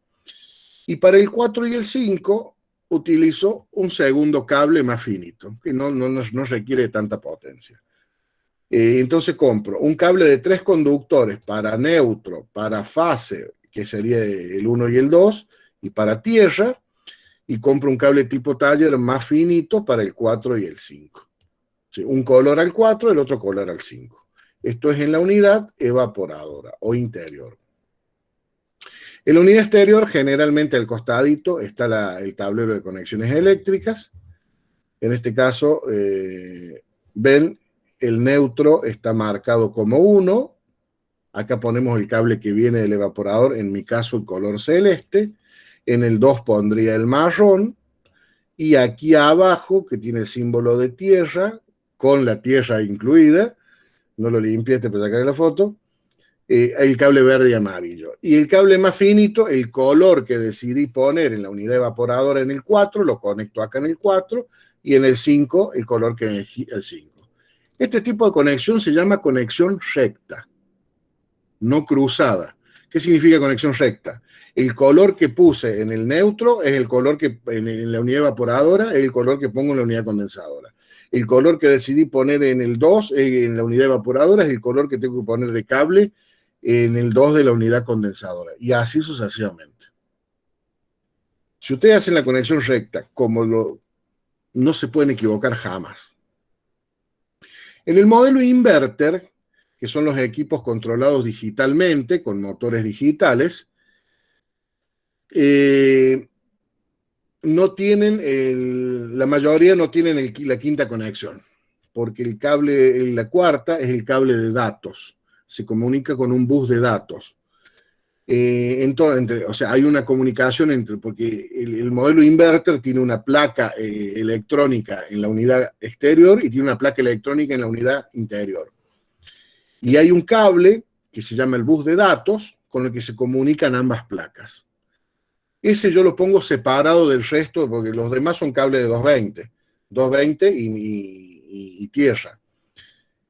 S1: Y para el 4 y el 5 utilizo un segundo cable más finito, que no requiere tanta potencia. Entonces compro un cable de 3 conductores para neutro, para fase, que sería el 1 y el 2, y para tierra, y compro un cable tipo taller más finito para el 4 y el 5. Sí, un color al 4, el otro color al 5. Esto es en la unidad evaporadora o interior. En la unidad exterior, generalmente al costadito está el tablero de conexiones eléctricas. En este caso, ven, el neutro está marcado como 1. Acá ponemos el cable que viene del evaporador, en mi caso el color celeste. En el 2 pondría el marrón. Y aquí abajo, que tiene el símbolo de tierra, con la tierra incluida, no lo limpié para sacar la foto, el cable verde y amarillo. Y el cable más finito, el color que decidí poner en la unidad evaporadora en el 4, lo conecto acá en el 4, y en el 5, el color que elegí el 5. Este tipo de conexión se llama conexión recta, no cruzada. ¿Qué significa conexión recta? El color que puse en el neutro es el color que en la unidad evaporadora es el color que pongo en la unidad condensadora. El color que decidí poner en el 2 en la unidad evaporadora es el color que tengo que poner de cable en el 2 de la unidad condensadora. Y así sucesivamente. Si ustedes hacen la conexión recta, no se pueden equivocar jamás. En el modelo inverter, que son los equipos controlados digitalmente, con motores digitales, no tienen, la mayoría no tienen la quinta conexión, porque el cable, la cuarta, es el cable de datos. Se comunica con un bus de datos. O sea, hay una comunicación porque el modelo inverter tiene una placa electrónica en la unidad exterior y tiene una placa electrónica en la unidad interior. Y hay un cable que se llama el bus de datos con el que se comunican ambas placas. Ese yo lo pongo separado del resto porque los demás son cables de 220 y tierra.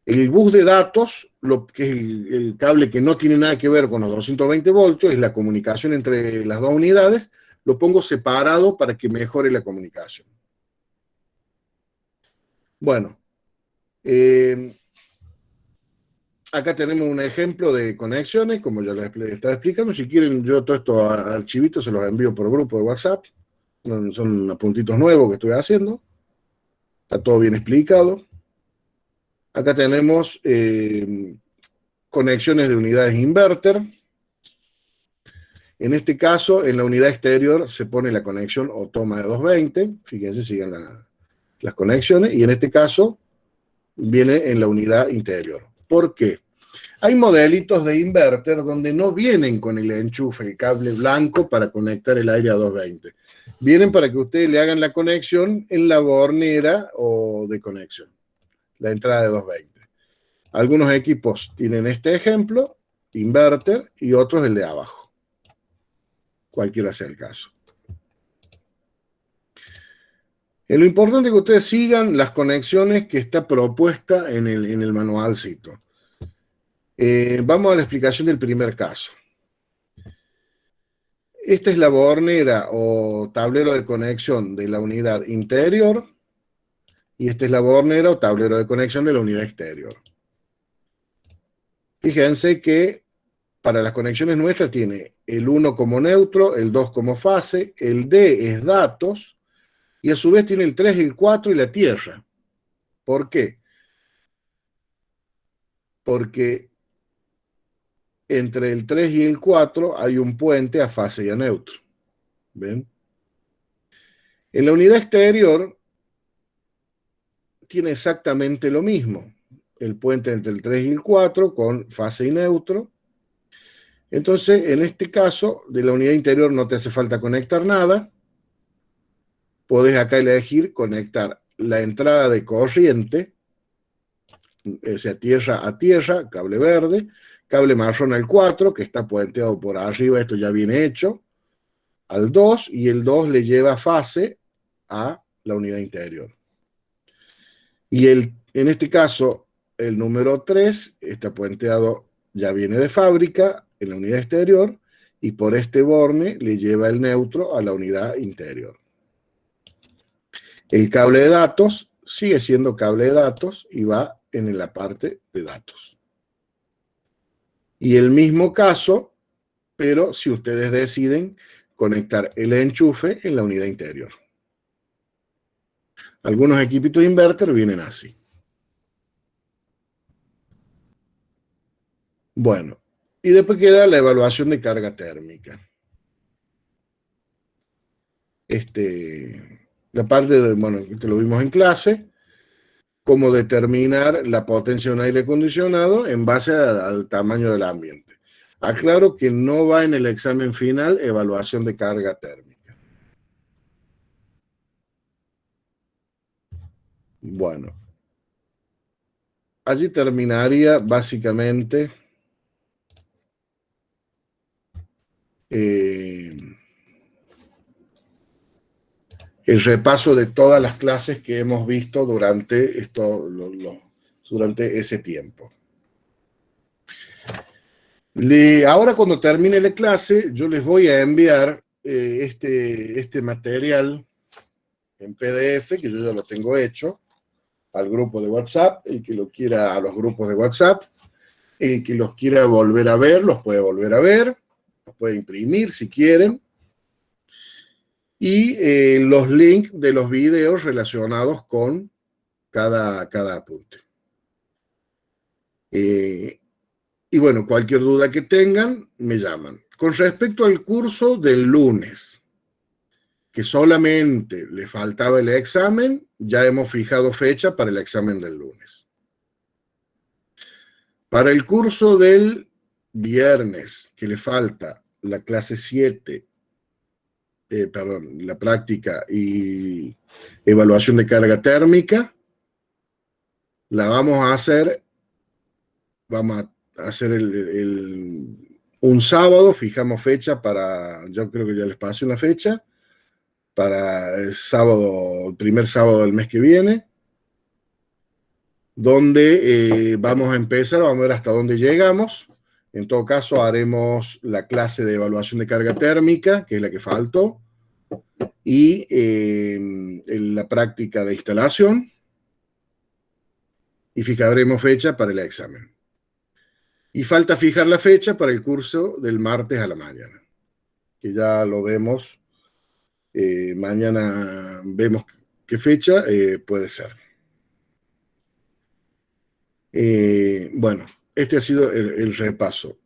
S1: El bus de datos, que es el cable que no tiene nada que ver con los 220 voltios, es la comunicación entre las dos unidades, lo pongo separado para que mejore la comunicación. Bueno, acá tenemos un ejemplo de conexiones, como ya les estaba explicando. Si quieren, yo todos estos archivitos se los envío por grupo de WhatsApp. Son apuntitos nuevos que estoy haciendo. Está todo bien explicado. Acá tenemos conexiones de unidades inverter. En este caso, en la unidad exterior se pone la conexión o toma de 220. Fíjense, siguen las conexiones. Y en este caso, viene en la unidad interior. ¿Por qué? Hay modelitos de inverter donde no vienen con el enchufe, el cable blanco para conectar el aire a 220. Vienen para que ustedes le hagan la conexión en la bornera o de conexión, la entrada de 220. Algunos equipos tienen este ejemplo, inverter, y otros el de abajo. Cualquiera sea el caso. Lo importante es que ustedes sigan las conexiones que está propuesta en el manualcito. Vamos a la explicación del primer caso. Esta es la bornera o tablero de conexión de la unidad interior y esta es la bornera o tablero de conexión de la unidad exterior. Fíjense que para las conexiones nuestras tiene el 1 como neutro, el 2 como fase, el D es datos y a su vez tiene el 3, el 4 y la tierra. ¿Por qué? Porque entre el 3 y el 4 hay un puente a fase y a neutro. ¿Ven? En la unidad exterior tiene exactamente lo mismo. El puente entre el 3 y el 4 con fase y neutro. Entonces, en este caso, de la unidad interior no te hace falta conectar nada. Podés acá elegir conectar la entrada de corriente, o sea, tierra a tierra, cable verde, cable marrón al 4, que está puenteado por arriba, esto ya viene hecho, al 2, y el 2 le lleva fase a la unidad interior. Y en este caso, el número 3 está puenteado, ya viene de fábrica, en la unidad exterior, y por este borne le lleva el neutro a la unidad interior. El cable de datos sigue siendo cable de datos y va en la parte de datos. Y el mismo caso, pero si ustedes deciden conectar el enchufe en la unidad interior. Algunos equipitos de inverter vienen así. Bueno, Y después queda la evaluación de carga térmica. La parte de, bueno, te lo vimos en clase, cómo determinar la potencia de un aire acondicionado en base al tamaño del ambiente. Aclaro que no va en el examen final evaluación de carga térmica. Bueno, allí terminaría básicamente el repaso de todas las clases que hemos visto durante, durante ese tiempo. Ahora cuando termine la clase, yo les voy a enviar este material en PDF, que yo ya lo tengo hecho, al grupo de WhatsApp, el que lo quiera, a los grupos de WhatsApp, el que los quiera volver a ver, los puede volver a ver, los puede imprimir si quieren, y los links de los videos relacionados con cada apunte. Y bueno, cualquier duda que tengan, me llaman. Con respecto al curso del lunes, que solamente le faltaba el examen, ya hemos fijado fecha para el examen del lunes. Para el curso del viernes, que le falta la clase 7, perdón, la práctica y evaluación de carga térmica, la vamos a hacer un sábado, fijamos fecha para, yo creo que ya les pasé una fecha, para el sábado, el primer sábado del mes que viene, donde vamos a empezar, vamos a ver hasta dónde llegamos. En todo caso, haremos la clase de evaluación de carga térmica, que es la que faltó, y la práctica de instalación, y fijaremos fecha para el examen. Y falta fijar la fecha para el curso del martes a la mañana, que ya lo vemos. Mañana vemos qué fecha puede ser. Bueno, este ha sido el repaso.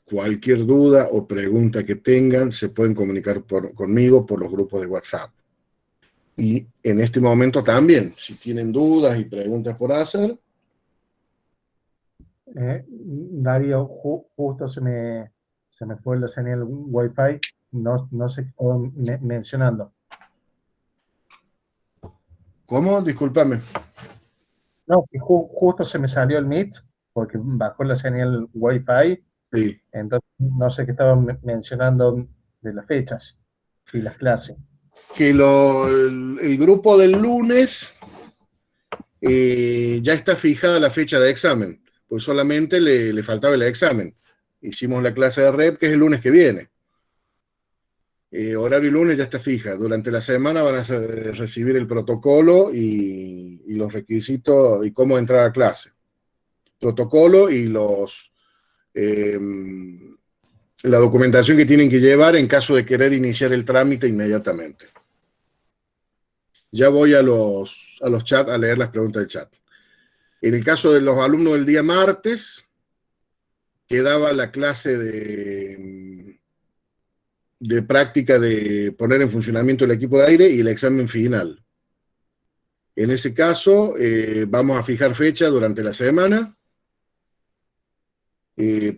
S1: Cualquier duda o pregunta que tengan, se pueden comunicar conmigo por los grupos de WhatsApp. Y en este momento también, si tienen dudas y preguntas por hacer.
S3: Darío, justo se me fue la señal Wi-Fi, no sé qué estaba mencionando.
S1: ¿Cómo? Discúlpame.
S3: No, que justo se me salió el Meet, porque bajó la señal Wi-Fi,
S1: Sí.
S3: entonces no sé qué estaban mencionando de las fechas y las clases.
S1: Que el grupo del lunes ya está fijada la fecha de examen, pues solamente le faltaba el examen. Hicimos la clase de rep, que es el lunes que viene. Horario y lunes ya está fija. Durante la semana van a recibir el protocolo y los requisitos y cómo entrar a clase. Protocolo y la documentación que tienen que llevar en caso de querer iniciar el trámite inmediatamente. Ya voy a los chats a leer las preguntas del chat. En el caso de los alumnos del día martes, quedaba la clase de práctica de poner en funcionamiento el equipo de aire y el examen final. En ese caso, vamos a fijar fecha durante la semana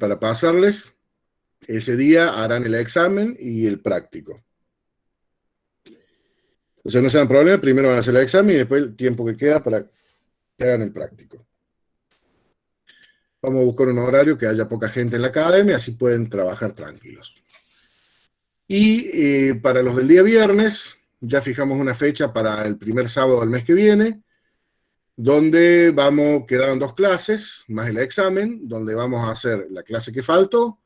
S1: para pasarles. Ese día harán el examen y el práctico. Entonces no se dan problema, primero van a hacer el examen y después el tiempo que queda para que hagan el práctico. Vamos a buscar un horario que haya poca gente en la academia, así pueden trabajar tranquilos. Y para los del día viernes, ya fijamos una fecha para el primer sábado del mes que viene, donde quedaban 2 clases, más el examen, donde vamos a hacer la clase que faltó,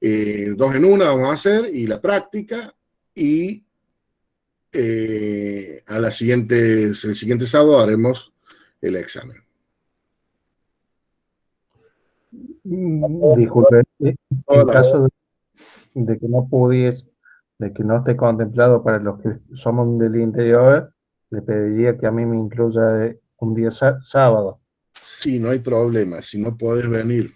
S1: 2 en 1 vamos a hacer, y la práctica, y el siguiente sábado haremos el examen.
S3: Disculpe, en caso de que no pudiese, de que no esté contemplado para los que somos del interior, le pediría que a mí me incluya un día sábado.
S1: Sí, no hay problema, si no podés venir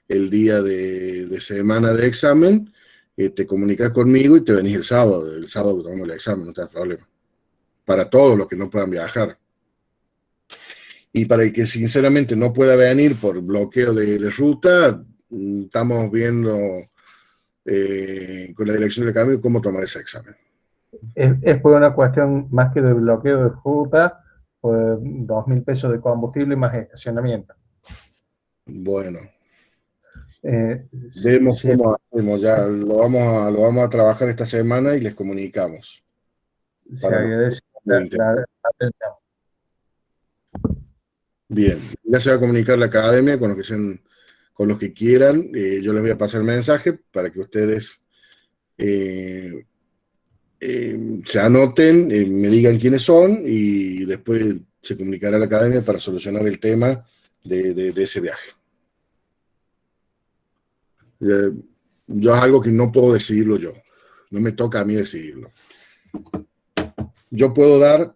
S1: el día de semana de examen, te comunicas conmigo y te venís el sábado que tomamos el examen, no te da problema. Para todos los que no puedan viajar. Y para el que sinceramente no pueda venir por bloqueo de ruta, estamos viendo con la dirección del cambio cómo tomar ese examen.
S3: Es por una cuestión más que de bloqueo de ruta, pues 2.000 pesos de combustible más estacionamiento.
S1: Bueno,
S3: Si
S1: vemos cómo hacemos, ya lo vamos a trabajar esta semana y les comunicamos.
S3: se agradece la atención.
S1: Bien, ya se va a comunicar la academia con los que sean, con los que quieran. Yo les voy a pasar el mensaje para que ustedes se anoten, me digan quiénes son y después se comunicará a la academia para solucionar el tema de ese viaje. Yo es algo que no puedo decidirlo yo, no me toca a mí decidirlo. Yo puedo dar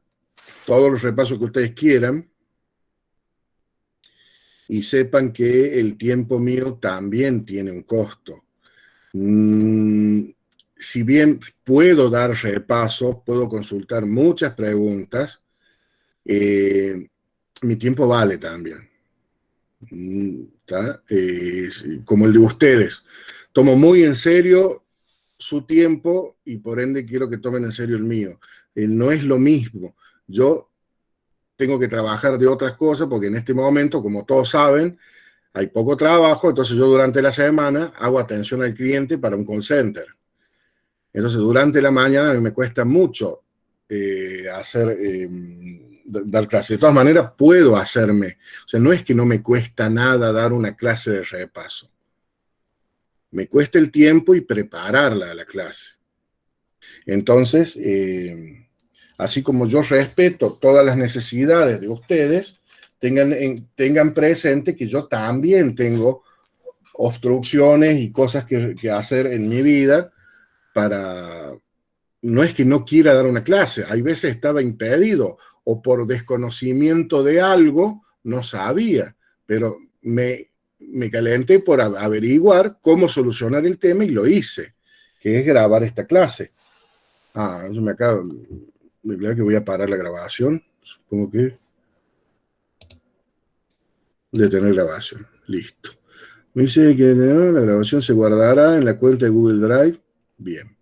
S1: todos los repasos que ustedes quieran y sepan que el tiempo mío también tiene un costo. Si bien puedo dar repasos, puedo consultar muchas preguntas, mi tiempo vale también. Como el de ustedes. Tomo muy en serio su tiempo y por ende quiero que tomen en serio el mío. No es lo mismo. Yo tengo que trabajar de otras cosas porque en este momento, como todos saben, hay poco trabajo, entonces yo durante la semana hago atención al cliente para un call center. Entonces durante la mañana a mí me cuesta mucho dar clase. De todas maneras puedo hacerme, o sea, no es que no me cuesta nada dar una clase de repaso. Me cuesta el tiempo y prepararla a la clase. Entonces, así como yo respeto todas las necesidades de ustedes, tengan presente que yo también tengo obstrucciones y cosas que hacer en mi vida para... No es que no quiera dar una clase, hay veces estaba impedido o por desconocimiento de algo no sabía, pero me calenté por averiguar cómo solucionar el tema y lo hice, que es grabar esta clase. Eso me acaba, me creo que voy a parar la grabación, supongo que detener grabación, listo. Me dice que la grabación se guardará en la cuenta de Google Drive, bien.